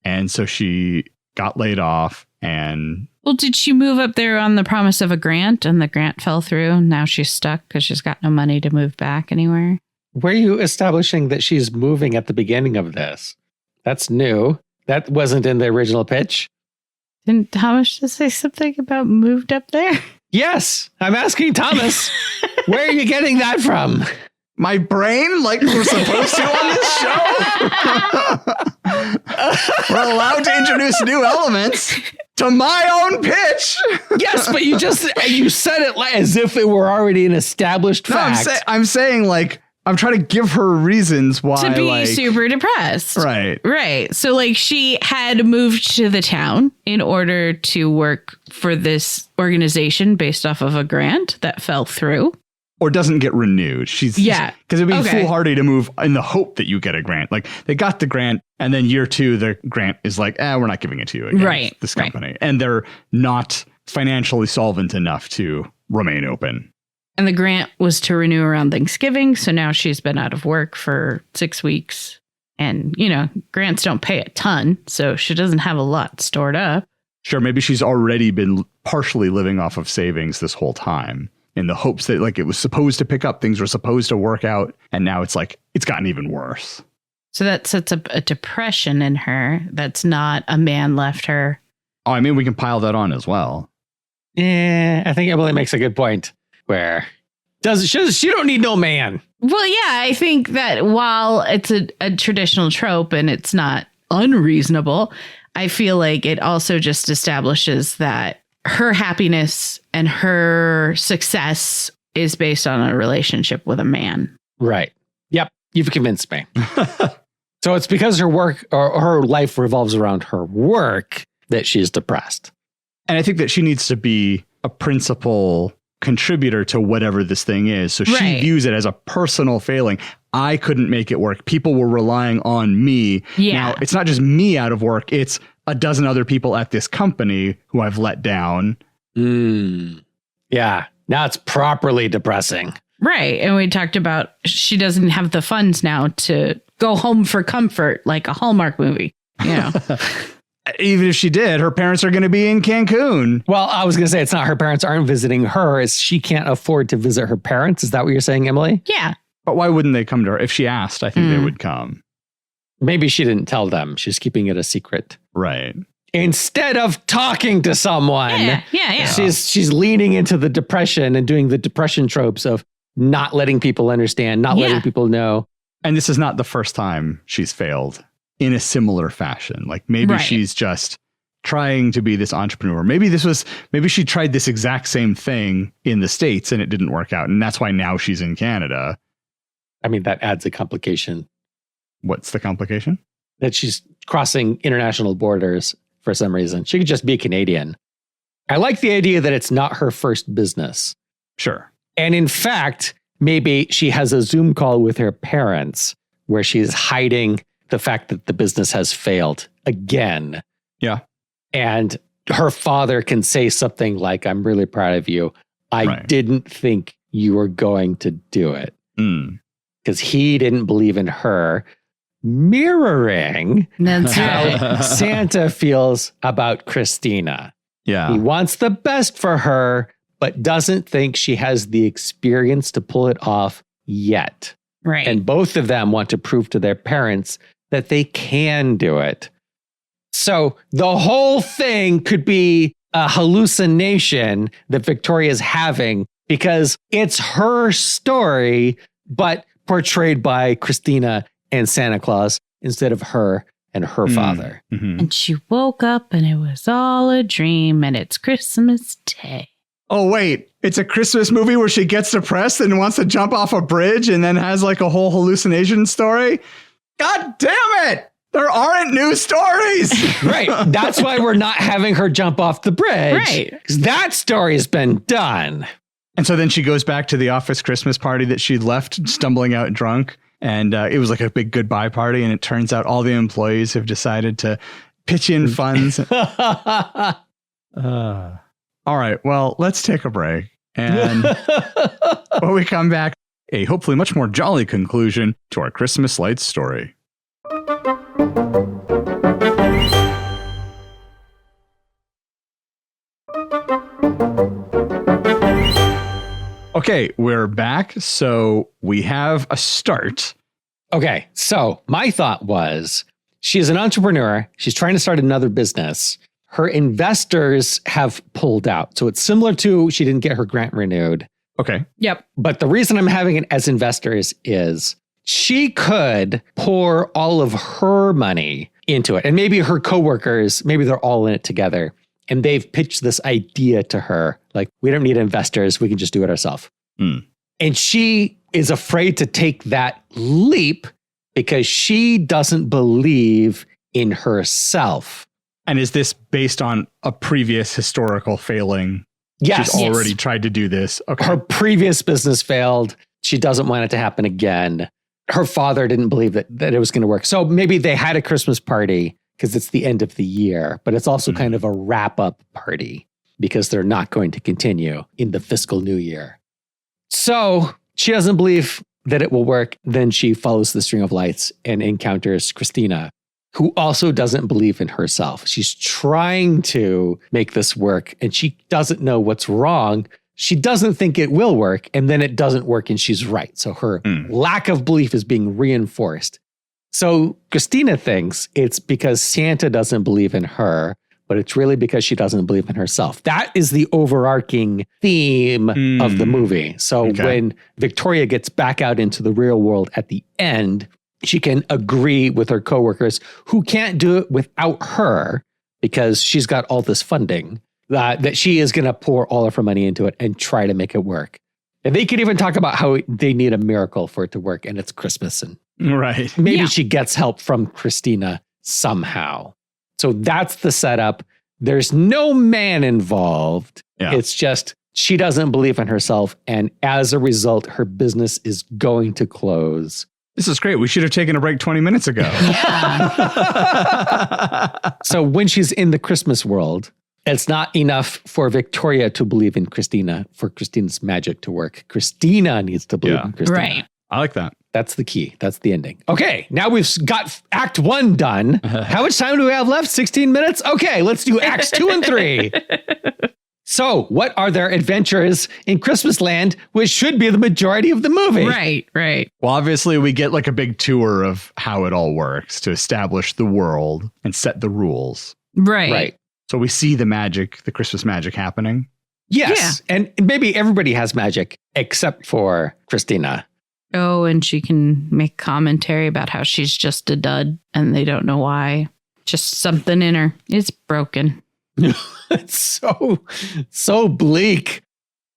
Speaker 1: And so she got laid off and...
Speaker 3: Well, did she move up there on the promise of a grant and the grant fell through? And now she's stuck because she's got no money to move back anywhere?
Speaker 2: Were you establishing that she's moving at the beginning of this? That's new. That wasn't in the original pitch.
Speaker 3: Didn't Thomas just say something about moved up there?
Speaker 2: Yes, I'm asking Thomas. Where are you getting that from?
Speaker 1: My brain, like we're supposed to on this show. We're allowed to introduce new elements to my own pitch.
Speaker 2: Yes, but you said it as if it were already an established fact.
Speaker 1: I'm saying like, I'm trying to give her reasons why.
Speaker 3: To be super depressed.
Speaker 1: Right.
Speaker 3: Right. So like she had moved to the town in order to work for this organization based off of a grant that fell through.
Speaker 1: Or doesn't get renewed. Because it'd be foolhardy to move in the hope that you get a grant. Like they got the grant and then year 2, the grant is like, we're not giving it to you again.
Speaker 3: Right.
Speaker 1: This company. Right. And they're not financially solvent enough to remain open.
Speaker 3: And the grant was to renew around Thanksgiving. So now she's been out of work for 6 weeks. And, grants don't pay a ton. So she doesn't have a lot stored up.
Speaker 1: Sure, maybe she's already been partially living off of savings this whole time in the hopes that like it was supposed to pick up, things were supposed to work out, and now it's like it's gotten even worse.
Speaker 3: So that sets up a depression in her that's not a man left her.
Speaker 1: Oh, I mean, we can pile that on as well.
Speaker 2: Yeah, I think Emily makes a good point where she don't need no man.
Speaker 3: Well, yeah, I think that while it's a traditional trope and it's not unreasonable, I feel like it also just establishes that her happiness and her success is based on a relationship with a man.
Speaker 2: Right. Yep. You've convinced me. So it's because her work or her life revolves around her work that she's depressed.
Speaker 1: And I think that she needs to be a principal contributor to whatever this thing is. So she views it as a personal failing. I couldn't make it work. People were relying on me.
Speaker 3: Yeah.
Speaker 1: Now, it's not just me out of work. It's a dozen other people at this company who I've let down.
Speaker 2: Yeah. Now it's properly depressing.
Speaker 3: Right. And we talked about she doesn't have the funds now to go home for comfort like a Hallmark movie. You know.
Speaker 1: Even if she did, her parents are going to be in Cancun.
Speaker 2: Well, I was going to say it's not her parents aren't visiting her. It's she can't afford to visit her parents. Is that what you're saying, Emily?
Speaker 3: Yeah.
Speaker 1: But why wouldn't they come to her? If she asked, I think they would come.
Speaker 2: Maybe she didn't tell them. She's keeping it a secret.
Speaker 1: Right.
Speaker 2: Instead of talking to someone.
Speaker 3: Yeah.
Speaker 2: She's leaning into the depression and doing the depression tropes of not letting people understand, not letting people know.
Speaker 1: And this is not the first time she's failed in a similar fashion. Like maybe she's just trying to be this entrepreneur. Maybe she tried this exact same thing in the States and it didn't work out. And that's why now she's in Canada.
Speaker 2: I mean, that adds a complication.
Speaker 1: What's the complication?
Speaker 2: That she's crossing international borders for some reason. She could just be Canadian. I like the idea that it's not her first business.
Speaker 1: Sure.
Speaker 2: And in fact, maybe she has a Zoom call with her parents where she's hiding the fact that the business has failed again.
Speaker 1: Yeah.
Speaker 2: And her father can say something like, I'm really proud of you. I didn't think you were going to do it. Because he didn't believe in her. Mirroring how Santa feels about Christina.
Speaker 1: Yeah.
Speaker 2: He wants the best for her, but doesn't think she has the experience to pull it off yet.
Speaker 3: Right.
Speaker 2: And both of them want to prove to their parents that they can do it. So the whole thing could be a hallucination that Victoria's having because it's her story, but portrayed by Christina and Santa Claus instead of her and her father.
Speaker 1: Mm-hmm.
Speaker 3: And she woke up and it was all a dream and it's Christmas Day.
Speaker 1: Oh, wait, it's a Christmas movie where she gets depressed and wants to jump off a bridge and then has like a whole hallucination story? God damn it! There aren't new stories!
Speaker 2: Right. That's why we're not having her jump off the bridge.
Speaker 3: Right.
Speaker 2: Because that story's been done.
Speaker 1: And so then she goes back to the office Christmas party that she'd left, stumbling out drunk. And it was like a big goodbye party. And it turns out all the employees have decided to pitch in funds. All right. Well, let's take a break. And when we come back, a hopefully much more jolly conclusion to our Christmas lights story. Okay, we're back. So we have a start.
Speaker 2: Okay, so my thought was she's an entrepreneur. She's trying to start another business. Her investors have pulled out. So it's similar to she didn't get her grant renewed.
Speaker 1: Okay.
Speaker 3: Yep.
Speaker 2: But the reason I'm having it as investors is she could pour all of her money into it. And maybe her coworkers, maybe they're all in it together. And they've pitched this idea to her, like, we don't need investors. We can just do it ourselves. And she is afraid to take that leap because she doesn't believe in herself.
Speaker 1: And is this based on a previous historical failing?
Speaker 2: Yes.
Speaker 1: She's already tried to do this. Okay.
Speaker 2: Her previous business failed. She doesn't want it to happen again. Her father didn't believe that it was going to work. So maybe they had a Christmas party because it's the end of the year, but it's also kind of a wrap-up party because they're not going to continue in the fiscal new year. So she doesn't believe that it will work. Then she follows the string of lights and encounters Christina. who also doesn't believe in herself. She's trying to make this work and she doesn't know what's wrong. She doesn't think it will work, and then it doesn't work and she's right. So her lack of belief is being reinforced. So Christina thinks it's because Santa doesn't believe in her, but it's really because she doesn't believe in herself. That is the overarching theme of the movie. So when Victoria gets back out into the real world at the end, she can agree with her coworkers who can't do it without her because she's got all this funding that she is going to pour all of her money into it and try to make it work. And they could even talk about how they need a miracle for it to work, and it's Christmas. And maybe she gets help from Christina somehow. So that's the setup. There's no man involved. Yeah. It's just she doesn't believe in herself. And as a result, her business is going to close.
Speaker 1: This is great. We should have taken a break 20 minutes ago.
Speaker 2: So when she's in the Christmas world, it's not enough for Victoria to believe in Christina, for Christina's magic to work. Christina needs to believe in Christina.
Speaker 3: Right.
Speaker 1: I like that.
Speaker 2: That's the key. That's the ending. Okay, now we've got Act 1 done. How much time do we have left? 16 minutes? Okay, let's do Acts 2 and 3. So, what are their adventures in Christmas Land, which should be the majority of the movie?
Speaker 3: Right.
Speaker 1: Well, obviously, we get like a big tour of how it all works to establish the world and set the rules.
Speaker 3: Right.
Speaker 1: So we see the magic, the Christmas magic happening.
Speaker 2: Yes, and maybe everybody has magic except for Christina.
Speaker 3: Oh, and she can make commentary about how she's just a dud and they don't know why. Just something in her. It's broken.
Speaker 2: It's so bleak.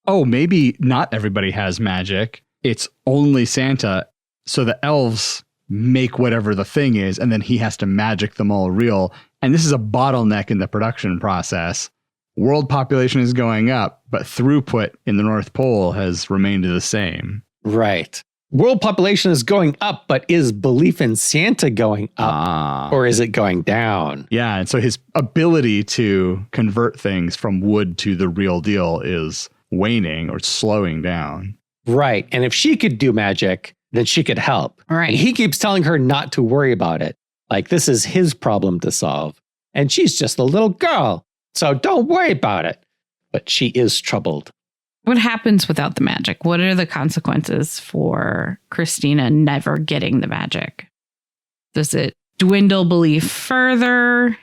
Speaker 1: Oh, maybe not everybody has magic. It's only Santa. So the elves make whatever the thing is, and then he has to magic them all real. And this is a bottleneck in the production process. World population is going up, but throughput in the North Pole has remained the same.
Speaker 2: Right. World population is going up, but is belief in Santa going up or is it going down?
Speaker 1: Yeah. And so his ability to convert things from wood to the real deal is waning or slowing down.
Speaker 2: Right. And if she could do magic, then she could help.
Speaker 3: Right.
Speaker 2: And he keeps telling her not to worry about it. Like this is his problem to solve. And she's just a little girl. So don't worry about it. But she is troubled.
Speaker 3: What happens without the magic? What are the consequences for Christina never getting the magic? Does it dwindle belief further?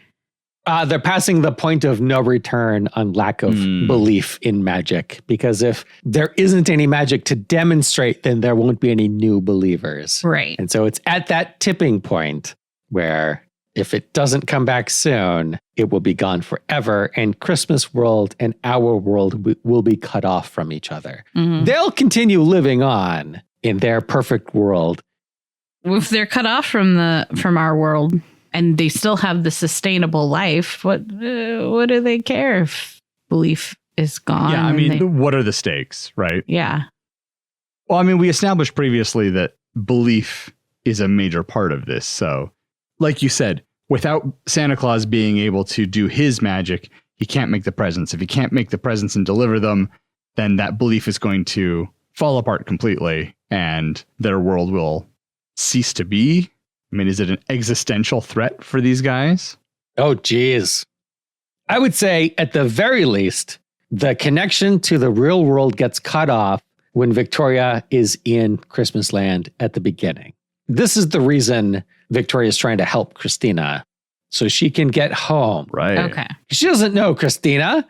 Speaker 2: They're passing the point of no return on lack of belief in magic. Because if there isn't any magic to demonstrate, then there won't be any new believers.
Speaker 3: Right.
Speaker 2: And so it's at that tipping point where if it doesn't come back soon, it will be gone forever. And Christmas world and our world will be cut off from each other. Mm-hmm. They'll continue living on in their perfect world.
Speaker 3: If they're cut off from our world and they still have the sustainable life, what do they care if belief is gone?
Speaker 1: Yeah, I mean, what are the stakes, right?
Speaker 3: Yeah.
Speaker 1: Well, I mean, we established previously that belief is a major part of this. So, like you said, without Santa Claus being able to do his magic, he can't make the presents. If he can't make the presents and deliver them, then that belief is going to fall apart completely and their world will cease to be. I mean, is it an existential threat for these guys?
Speaker 2: Oh, geez. I would say at the very least, the connection to the real world gets cut off when Victoria is in Christmas Land at the beginning. This is the reason Victoria is trying to help Christina so she can get home.
Speaker 1: Right.
Speaker 3: Okay.
Speaker 2: She doesn't know Christina.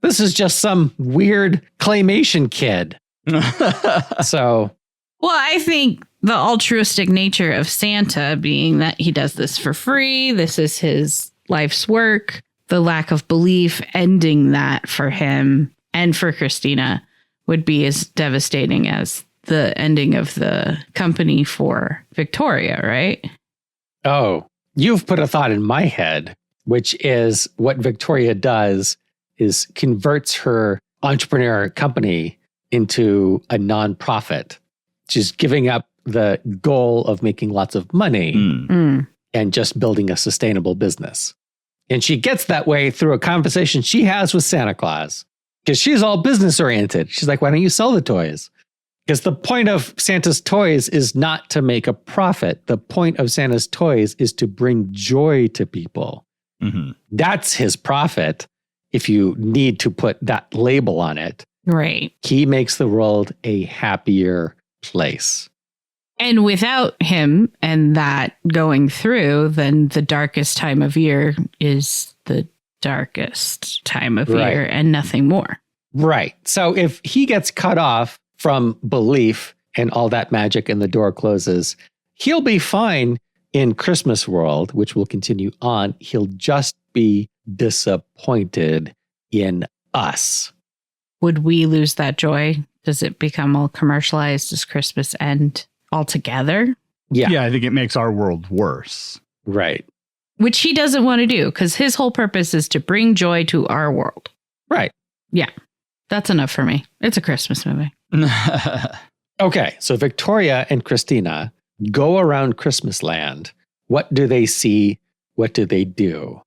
Speaker 2: This is just some weird claymation kid. So.
Speaker 3: Well, I think the altruistic nature of Santa being that he does this for free. This is his life's work. The lack of belief ending that for him and for Christina would be as devastating as the ending of the company for Victoria, right?
Speaker 2: Oh, you've put a thought in my head, which is what Victoria does is converts her entrepreneur company into a nonprofit. She's giving up the goal of making lots of money and just building a sustainable business. And she gets that way through a conversation she has with Santa Claus because she's all business oriented. She's like, why don't you sell the toys? Because the point of Santa's toys is not to make a profit. The point of Santa's toys is to bring joy to people.
Speaker 1: Mm-hmm.
Speaker 2: That's his profit, if you need to put that label on it.
Speaker 3: Right.
Speaker 2: He makes the world a happier place.
Speaker 3: And without him and that going through, then the darkest time of year is the darkest time of
Speaker 2: Right.
Speaker 3: year and nothing more.
Speaker 2: Right. So if he gets cut off from belief and all that magic and the door closes, he'll be fine in Christmas world, which will continue on. He'll just be disappointed in us.
Speaker 3: Would we lose that joy? Does it become all commercialized? Does Christmas end altogether?
Speaker 2: Yeah.
Speaker 1: I think it makes our world worse.
Speaker 2: Right.
Speaker 3: Which he doesn't want to do because his whole purpose is to bring joy to our world.
Speaker 2: Right.
Speaker 3: Yeah. That's enough for me. It's a Christmas movie.
Speaker 2: Okay. So Victoria and Christina go around Christmas land. What do they see? What do they do?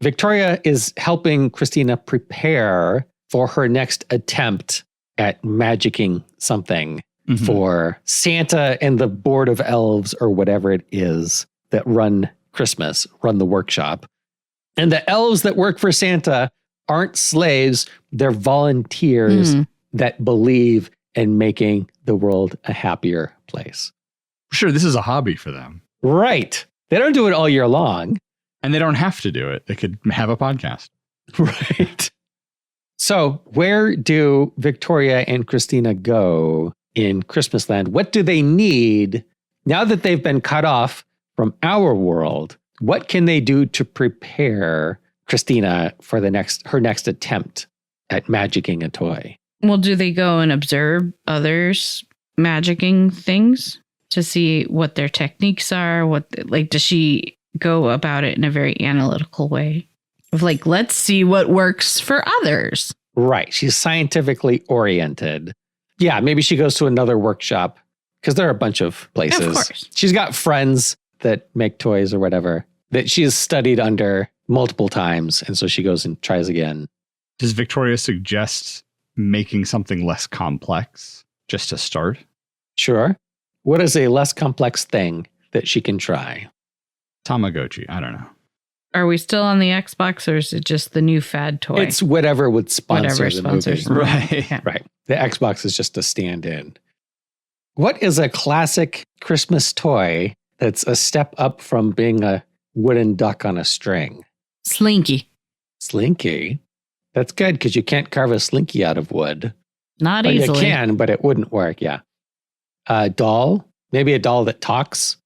Speaker 2: Victoria is helping Christina prepare for her next attempt at magicking something
Speaker 1: Mhm.
Speaker 2: for Santa and the Board of Elves or whatever it is that run Christmas, run the workshop. And the elves that work for Santa aren't slaves, they're volunteers that believe in making the world a happier place.
Speaker 1: Sure, this is a hobby for them.
Speaker 2: Right. They don't do it all year long.
Speaker 1: And they don't have to do it. They could have a podcast.
Speaker 2: Right. So, where do Victoria and Christina go in Christmas land? What do they need now that they've been cut off from our world? What can they do to prepare Christina for her next attempt at magicking a toy?
Speaker 3: Well, do they go and observe others magicking things to see what their techniques are? Does she go about it in a very analytical way? Of let's see what works for others.
Speaker 2: Right. She's scientifically oriented. Yeah, maybe she goes to another workshop because there are a bunch of places.
Speaker 3: Of course.
Speaker 2: She's got friends that make toys or whatever that she has studied under multiple times. And so she goes and tries again.
Speaker 1: Does Victoria suggest making something less complex just to start?
Speaker 2: Sure. What is a less complex thing that she can try?
Speaker 1: Tamagotchi. I don't know.
Speaker 3: Are we still on the Xbox or is it just the new fad toy?
Speaker 2: It's whatever would sponsor the
Speaker 3: sponsors
Speaker 2: movie.
Speaker 3: the movie.
Speaker 1: Right.
Speaker 3: Yeah.
Speaker 2: Right. The Xbox is just a stand-in. What is a classic Christmas toy that's a step up from being a wooden duck on a string?
Speaker 3: Slinky.
Speaker 2: Slinky? That's good because you can't carve a slinky out of wood.
Speaker 3: Not
Speaker 2: Well,
Speaker 3: easily.
Speaker 2: you can, but it wouldn't work. Yeah. A doll? Maybe a doll that talks?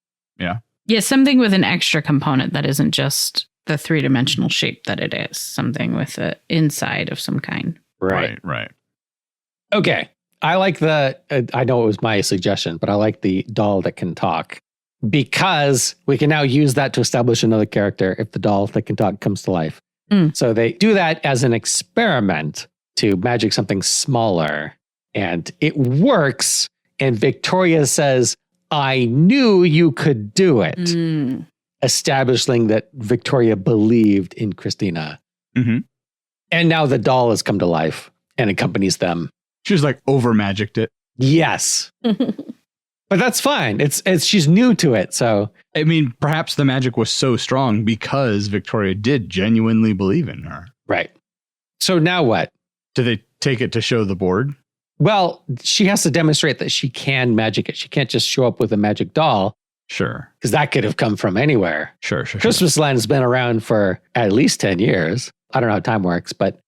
Speaker 3: Yeah, something with an extra component that isn't just the three-dimensional shape that it is. Something with an inside of some kind.
Speaker 1: Right.
Speaker 2: Okay. I like I know it was my suggestion, but I like the doll that can talk because we can now use that to establish another character if the doll that can talk comes to life. So they do that as an experiment to magic something smaller and it works. And Victoria says, I knew you could do it. Establishing that Victoria believed in Christina.
Speaker 1: Mm-hmm.
Speaker 2: And now the doll has come to life and accompanies them.
Speaker 1: She's over magicked it.
Speaker 2: Yes. But that's fine. It's she's new to it. So
Speaker 1: I mean, perhaps the magic was so strong because Victoria did genuinely believe in her.
Speaker 2: right. So now what?
Speaker 1: Do they take it to show the board?
Speaker 2: Well, she has to demonstrate that she can magic it. She can't just show up with a magic doll
Speaker 1: Sure.
Speaker 2: because that could have come from anywhere.
Speaker 1: Sure.
Speaker 2: Christmas Land's been around for at least 10 years. I don't know how time works, but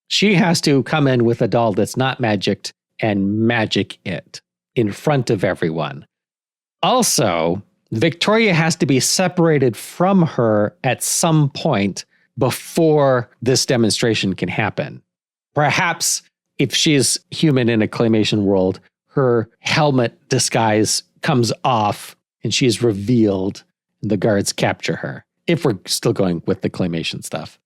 Speaker 2: she has to come in with a doll that's not magicked and magic it in front of everyone. Also, Victoria has to be separated from her at some point before this demonstration can happen. Perhaps if she's human in a claymation world, her helmet disguise comes off and she's revealed and the guards capture her. If we're still going with the claymation stuff.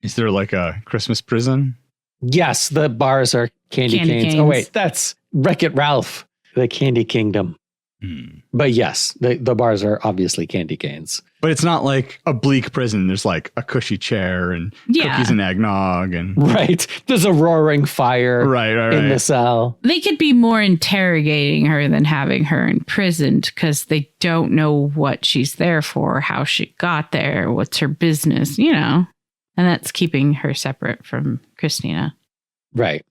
Speaker 1: Is there a Christmas prison?
Speaker 2: Yes, the bars are candy canes. Oh, wait, that's Wreck-It Ralph, the Candy Kingdom. But yes, the bars are obviously candy canes.
Speaker 1: But it's not like a bleak prison. There's like a cushy chair and cookies and eggnog and
Speaker 2: Right. There's a roaring fire in the cell.
Speaker 3: They could be more interrogating her than having her imprisoned because they don't know what she's there for, how she got there, what's her business, And that's keeping her separate from Christina.
Speaker 2: Right.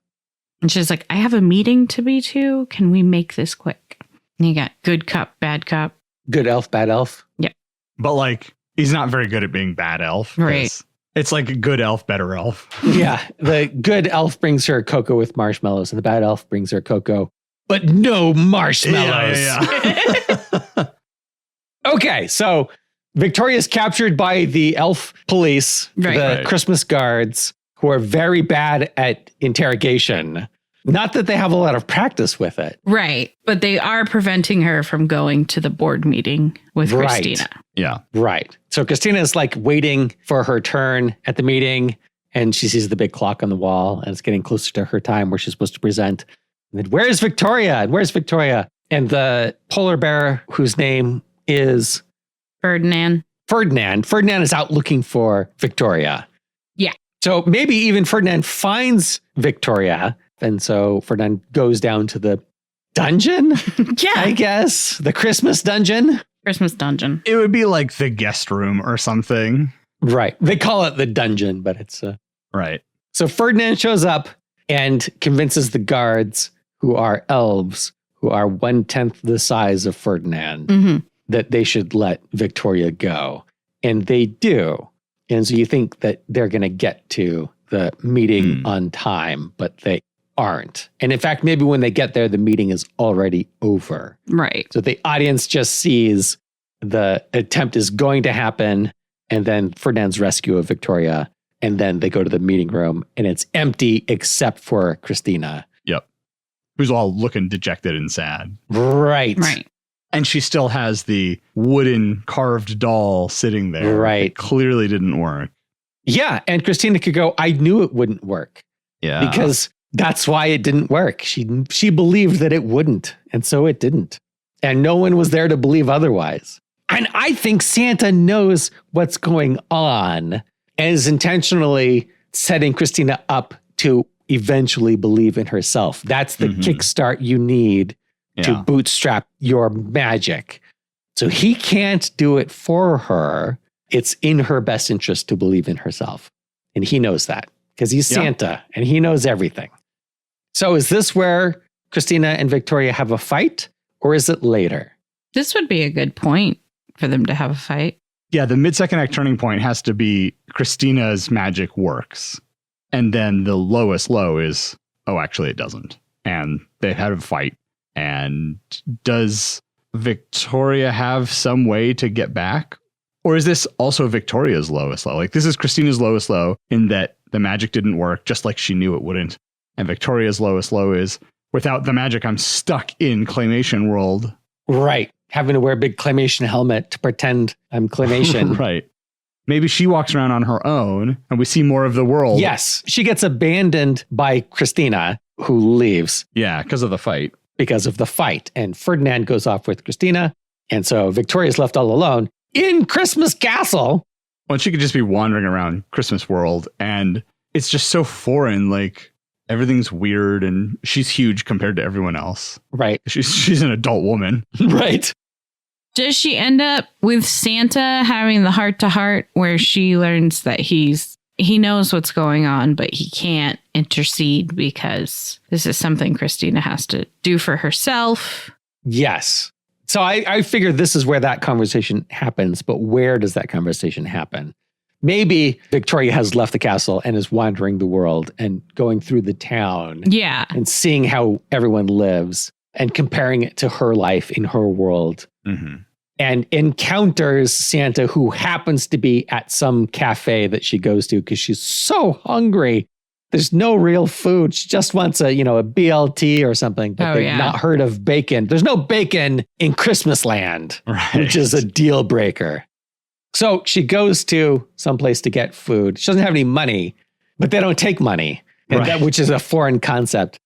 Speaker 3: And she's like, I have a meeting to be to. Can we make this quick? And you got good cop, bad cop.
Speaker 2: Good elf, bad elf.
Speaker 3: Yep.
Speaker 1: But like, he's not very good at being bad elf.
Speaker 3: Right.
Speaker 1: It's like a good elf, better elf.
Speaker 2: Yeah. The good elf brings her cocoa with marshmallows, and the bad elf brings her cocoa, but no marshmallows.
Speaker 1: Yeah.
Speaker 2: Okay. So Victoria's captured by the elf police, the Christmas guards, who are very bad at interrogation. Not that they have a lot of practice with it.
Speaker 3: Right. But they are preventing her from going to the board meeting with Christina.
Speaker 1: Yeah.
Speaker 2: Right. So Christina is like waiting for her turn at the meeting, and she sees the big clock on the wall, and it's getting closer to her time where she's supposed to present. And then, where's Victoria? And where's Victoria? And the polar bear, whose name is
Speaker 3: Ferdinand.
Speaker 2: Ferdinand is out looking for Victoria.
Speaker 3: Yeah.
Speaker 2: So maybe even Ferdinand finds Victoria. And so Ferdinand goes down to the dungeon, I guess. The Christmas dungeon.
Speaker 3: Christmas dungeon.
Speaker 1: It would be like the guest room or something.
Speaker 2: Right. They call it the dungeon, but it's...
Speaker 1: Right.
Speaker 2: So Ferdinand shows up and convinces the guards, who are elves, who are 1/10 the size of Ferdinand, that they should let Victoria go. And they do. And so you think that they're going to get to the meeting on time, but they aren't. And in fact, maybe when they get there, the meeting is already over.
Speaker 3: Right.
Speaker 2: So the audience just sees the attempt is going to happen, and then Ferdinand's rescue of Victoria, and then they go to the meeting room, and it's empty except for Christina.
Speaker 1: Yep. Who's all looking dejected and sad.
Speaker 2: Right.
Speaker 1: And she still has the wooden carved doll sitting there.
Speaker 2: Right.
Speaker 1: It clearly didn't work.
Speaker 2: Yeah. And Christina could go, I knew it wouldn't work.
Speaker 1: Yeah.
Speaker 2: Because that's why it didn't work. She believed that it wouldn't. And so it didn't. And no one was there to believe otherwise. And I think Santa knows what's going on and is intentionally setting Christina up to eventually believe in herself. That's the kickstart you need to bootstrap your magic. So he can't do it for her. It's in her best interest to believe in herself. And he knows that because he's Santa and he knows everything. So is this where Christina and Victoria have a fight, or is it later?
Speaker 3: This would be a good point for them to have a fight.
Speaker 1: Yeah, the mid-second act turning point has to be Christina's magic works. And then the lowest low is, oh, actually it doesn't. And they have a fight. And does Victoria have some way to get back? Or is this also Victoria's lowest low? Like, this is Christina's lowest low in that the magic didn't work, just like she knew it wouldn't. And Victoria's lowest low is, without the magic, I'm stuck in Claymation world.
Speaker 2: Right. Having to wear a big Claymation helmet to pretend I'm Claymation.
Speaker 1: Right. Maybe she walks around on her own and we see more of the world.
Speaker 2: Yes. She gets abandoned by Christina, who leaves.
Speaker 1: Yeah, because of the fight.
Speaker 2: Because of the fight. And Ferdinand goes off with Christina. And so Victoria's left all alone in Christmas Castle.
Speaker 1: Well, she could just be wandering around Christmas world and it's just so foreign. Like, everything's weird and she's huge compared to everyone else.
Speaker 2: Right.
Speaker 1: She's an adult woman.
Speaker 2: Right.
Speaker 3: Does she end up with Santa having the heart-to-heart where she learns that he knows what's going on, but he can't intercede because this is something Christina has to do for herself?
Speaker 2: Yes. So I figure this is where that conversation happens, but where does that conversation happen? Maybe Victoria has left the castle and is wandering the world and going through the town.
Speaker 3: Yeah.
Speaker 2: And seeing how everyone lives and comparing it to her life in her world. And encounters Santa, who happens to be at some cafe that she goes to because she's so hungry. There's no real food. She just wants a BLT or something, but they've not heard of bacon. There's no bacon in Christmas land, which is a deal breaker. So she goes to someplace to get food. She doesn't have any money, but they don't take money, which is a foreign concept.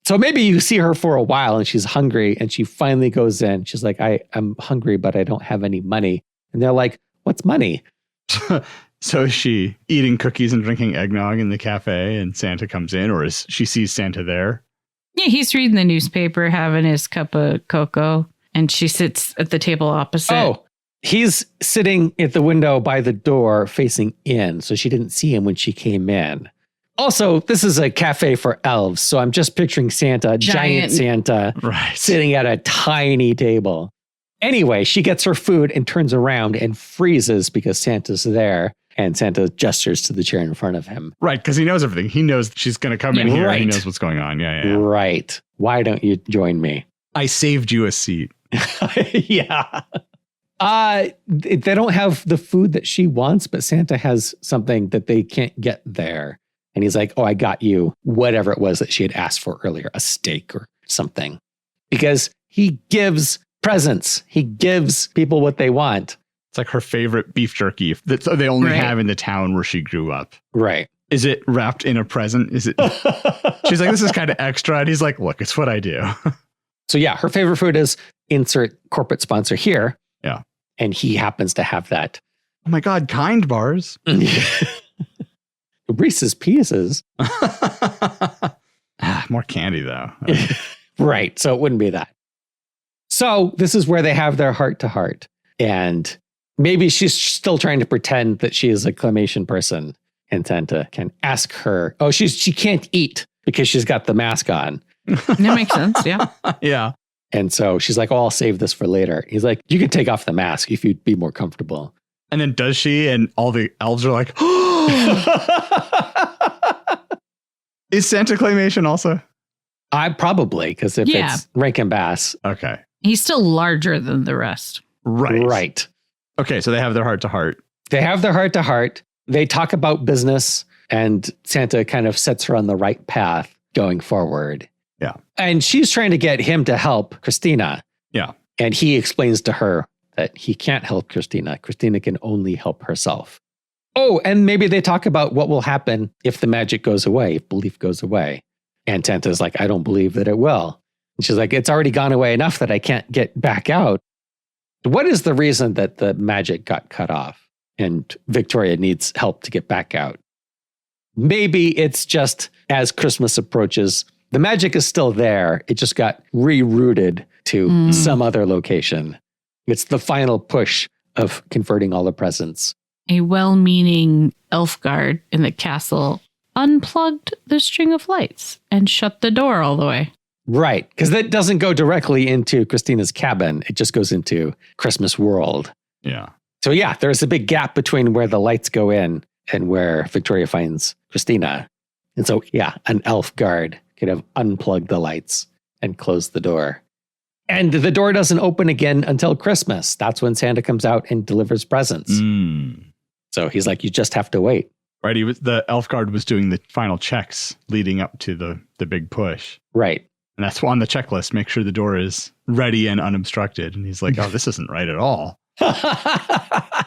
Speaker 2: So maybe you see her for a while and she's hungry and she finally goes in. She's like, I'm hungry, but I don't have any money. And they're like, what's money?
Speaker 1: So is she eating cookies and drinking eggnog in the cafe and Santa comes in, or is she sees Santa there?
Speaker 3: Yeah, he's reading the newspaper, having his cup of cocoa, and she sits at the table opposite.
Speaker 2: Oh, he's sitting at the window by the door facing in. So she didn't see him when she came in. Also, this is a cafe for elves. So I'm just picturing Santa, giant Santa, sitting at a tiny table. Anyway, she gets her food and turns around and freezes because Santa's there. And Santa gestures to the chair in front of him.
Speaker 1: Right, because he knows everything. He knows she's going to come in here. Right. He knows what's going on. Yeah.
Speaker 2: Right. Why don't you join me?
Speaker 1: I saved you a seat.
Speaker 2: Yeah. They don't have the food that she wants, but Santa has something that they can't get there. And he's like, oh, I got you whatever it was that she had asked for earlier, a steak or something. Because he gives presents. He gives people what they want.
Speaker 1: It's like her favorite beef jerky that they only have in the town where she grew up.
Speaker 2: Right.
Speaker 1: Is it wrapped in a present? Is it? She's like, this is kind of extra. And he's like, look, it's what I do.
Speaker 2: So yeah, her favorite food is insert corporate sponsor here.
Speaker 1: Yeah.
Speaker 2: And he happens to have that.
Speaker 1: Oh my God, Kind bars.
Speaker 2: Reese's Pieces.
Speaker 1: More candy though.
Speaker 2: Right. So it wouldn't be that. So this is where they have their heart to heart. And maybe she's still trying to pretend that she is a clemation person. And Santa can ask her, oh, she can't eat because she's got the mask on.
Speaker 3: That makes sense. Yeah.
Speaker 1: Yeah.
Speaker 2: And so she's like, oh, I'll save this for later. He's like, you can take off the mask if you'd be more comfortable.
Speaker 1: And then does she? And all the elves are like, is Santa claymation also?
Speaker 2: I probably, because if it's Rankin Bass.
Speaker 1: Okay.
Speaker 3: He's still larger than the rest.
Speaker 2: Right.
Speaker 1: Okay. So they have their heart to heart.
Speaker 2: They have their heart to heart. They talk about business and Santa kind of sets her on the right path going forward.
Speaker 1: Yeah.
Speaker 2: And she's trying to get him to help Christina.
Speaker 1: Yeah.
Speaker 2: And he explains to her that he can't help Christina. Christina can only help herself. Oh, and maybe they talk about what will happen if the magic goes away, if belief goes away. And Santa's like, I don't believe that it will. And she's like, it's already gone away enough that I can't get back out. What is the reason that the magic got cut off and Victoria needs help to get back out? Maybe it's just as Christmas approaches, the magic is still there. It just got rerouted to some other location. It's the final push of converting all the presents.
Speaker 3: A well-meaning elf guard in the castle unplugged the string of lights and shut the door all the way.
Speaker 2: Right, because that doesn't go directly into Christina's cabin. It just goes into Christmas World.
Speaker 1: Yeah.
Speaker 2: So yeah, there's a big gap between where the lights go in and where Victoria finds Christina. And so yeah, an elf guard could have unplugged the lights and closed the door. And the door doesn't open again until Christmas. That's when Santa comes out and delivers presents. So he's like, you just have to wait.
Speaker 1: Right. The elf guard was doing the final checks leading up to the big push.
Speaker 2: Right.
Speaker 1: And that's on the checklist. Make sure the door is ready and unobstructed. And he's like, oh, this isn't right at all.
Speaker 2: I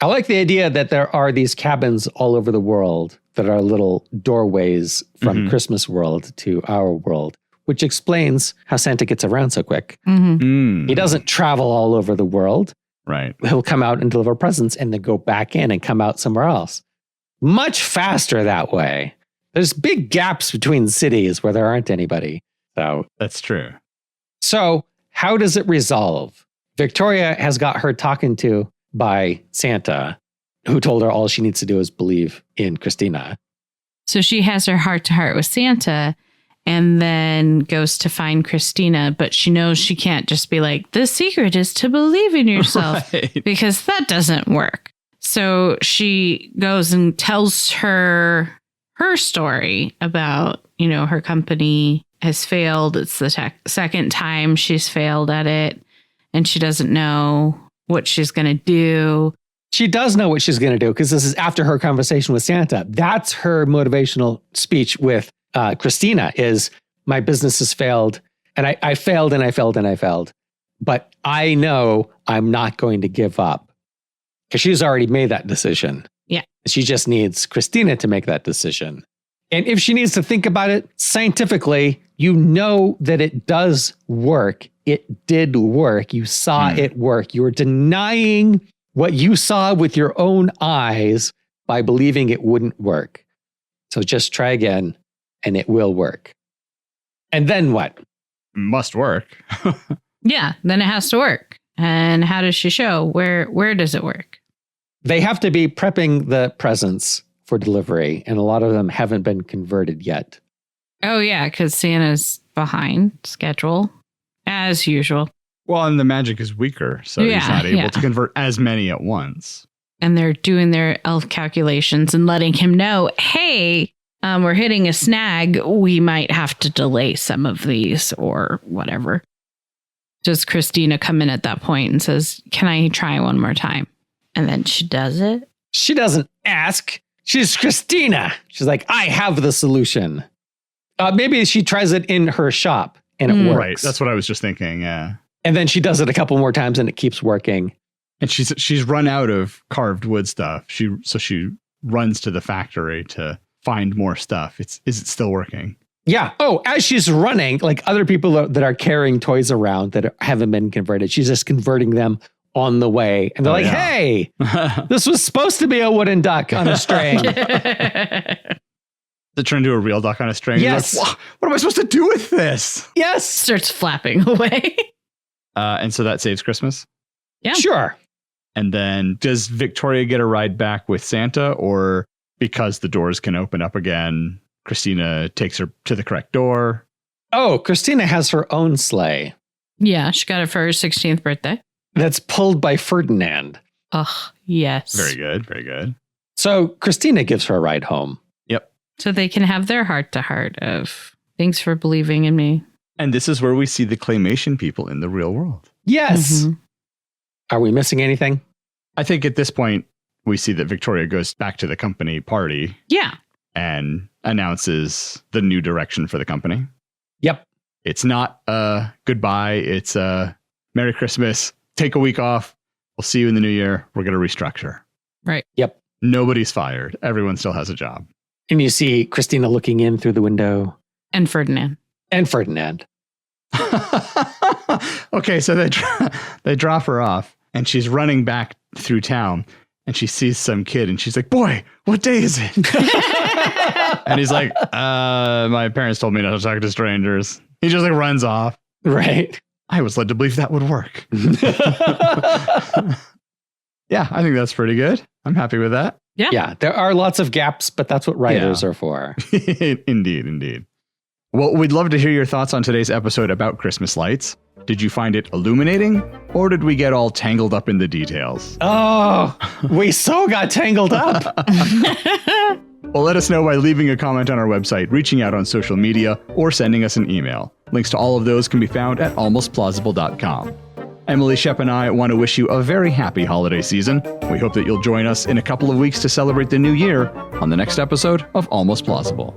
Speaker 2: like the idea that there are these cabins all over the world that are little doorways from Christmas world to our world, which explains how Santa gets around so quick. He doesn't travel all over the world.
Speaker 1: Right.
Speaker 2: He'll come out and deliver presents and then go back in and come out somewhere else. Much faster that way. There's big gaps between cities where there aren't anybody. So
Speaker 1: that's true.
Speaker 2: So how does it resolve? Victoria has got her talking to by Santa, who told her all she needs to do is believe in Christina.
Speaker 3: So she has her heart to heart with Santa and then goes to find Christina, but she knows she can't just be like, the secret is to believe in yourself, because that doesn't work. So she goes and tells her story about, her company has failed. It's the second time she's failed at it, and she doesn't know what she's going to do.
Speaker 2: She does know what she's going to do because this is after her conversation with Santa. That's her motivational speech with Christina is, my business has failed and I failed and I failed and I failed. But I know I'm not going to give up because she's already made that decision.
Speaker 3: Yeah.
Speaker 2: She just needs Christina to make that decision. And if she needs to think about it scientifically, you know that it does work. It did work. You saw it work. You were denying what you saw with your own eyes by believing it wouldn't work. So just try again and it will work. And then what?
Speaker 1: Must work.
Speaker 3: Yeah, then it has to work. And how does she show? Where does it work?
Speaker 2: They have to be prepping the presents for delivery, and a lot of them haven't been converted yet.
Speaker 3: Oh, yeah, because Santa's behind schedule, as usual.
Speaker 1: Well, and the magic is weaker, so he's not able to convert as many at once.
Speaker 3: And they're doing their elf calculations and letting him know, hey, we're hitting a snag. We might have to delay some of these or whatever. Does Christina come in at that point and says, can I try one more time? And then she does it.
Speaker 2: She doesn't ask. She's Christina. She's like, I have the solution. Maybe she tries it in her shop and it works.
Speaker 1: Right. That's what I was just thinking. Yeah.
Speaker 2: And then she does it a couple more times and it keeps working.
Speaker 1: And she's run out of carved wood stuff. So she runs to the factory to find more stuff. Is it still working?
Speaker 2: Yeah. Oh, as she's running, like other people that are carrying toys around that haven't been converted, she's just converting them on the way. And they're hey, this was supposed to be a wooden duck on a string.
Speaker 1: They turn into a real duck on a string.
Speaker 2: Yes.
Speaker 1: Like, what am I supposed to do with this?
Speaker 2: Yes.
Speaker 3: Starts flapping away.
Speaker 1: And so that saves Christmas?
Speaker 3: Yeah.
Speaker 2: Sure.
Speaker 1: And then does Victoria get a ride back with Santa, or because the doors can open up again, Christina takes her to the correct door?
Speaker 2: Oh, Christina has her own sleigh.
Speaker 3: Yeah, she got it for her 16th birthday.
Speaker 2: That's pulled by Ferdinand.
Speaker 3: Oh, yes.
Speaker 1: Very good. Very good.
Speaker 2: So Christina gives her a ride home.
Speaker 1: Yep.
Speaker 3: So they can have their heart-to-heart of thanks for believing in me.
Speaker 1: And this is where we see the claymation people in the real world.
Speaker 2: Yes.
Speaker 3: Mm-hmm.
Speaker 2: Are we missing anything?
Speaker 1: I think at this point, we see that Victoria goes back to the company party.
Speaker 3: Yeah.
Speaker 1: And announces the new direction for the company.
Speaker 2: Yep.
Speaker 1: It's not goodbye. It's Merry Christmas. Take a week off. We'll see you in the new year. We're going to restructure.
Speaker 3: Right.
Speaker 2: Yep.
Speaker 1: Nobody's fired. Everyone still has a job.
Speaker 2: And you see Christina looking in through the window.
Speaker 3: And Ferdinand.
Speaker 2: And Ferdinand.
Speaker 1: Okay, so they drop her off and she's running back through town and she sees some kid and she's like, boy, what day is it? And he's like, my parents told me not to talk to strangers. He just like runs off.
Speaker 2: Right.
Speaker 1: I was led to believe that would work. Yeah, I think that's pretty good. I'm happy with that.
Speaker 3: Yeah.
Speaker 2: Yeah, there are lots of gaps, but that's what writers are for.
Speaker 1: Indeed. Well, we'd love to hear your thoughts on today's episode about Christmas lights. Did you find it illuminating, or did we get all tangled up in the details?
Speaker 2: Oh, we so got tangled up.
Speaker 1: Well, let us know by leaving a comment on our website, reaching out on social media, or sending us an email. Links to all of those can be found at almostplausible.com. Emily Shep and I want to wish you a very happy holiday season. We hope that you'll join us in a couple of weeks to celebrate the new year on the next episode of Almost Plausible.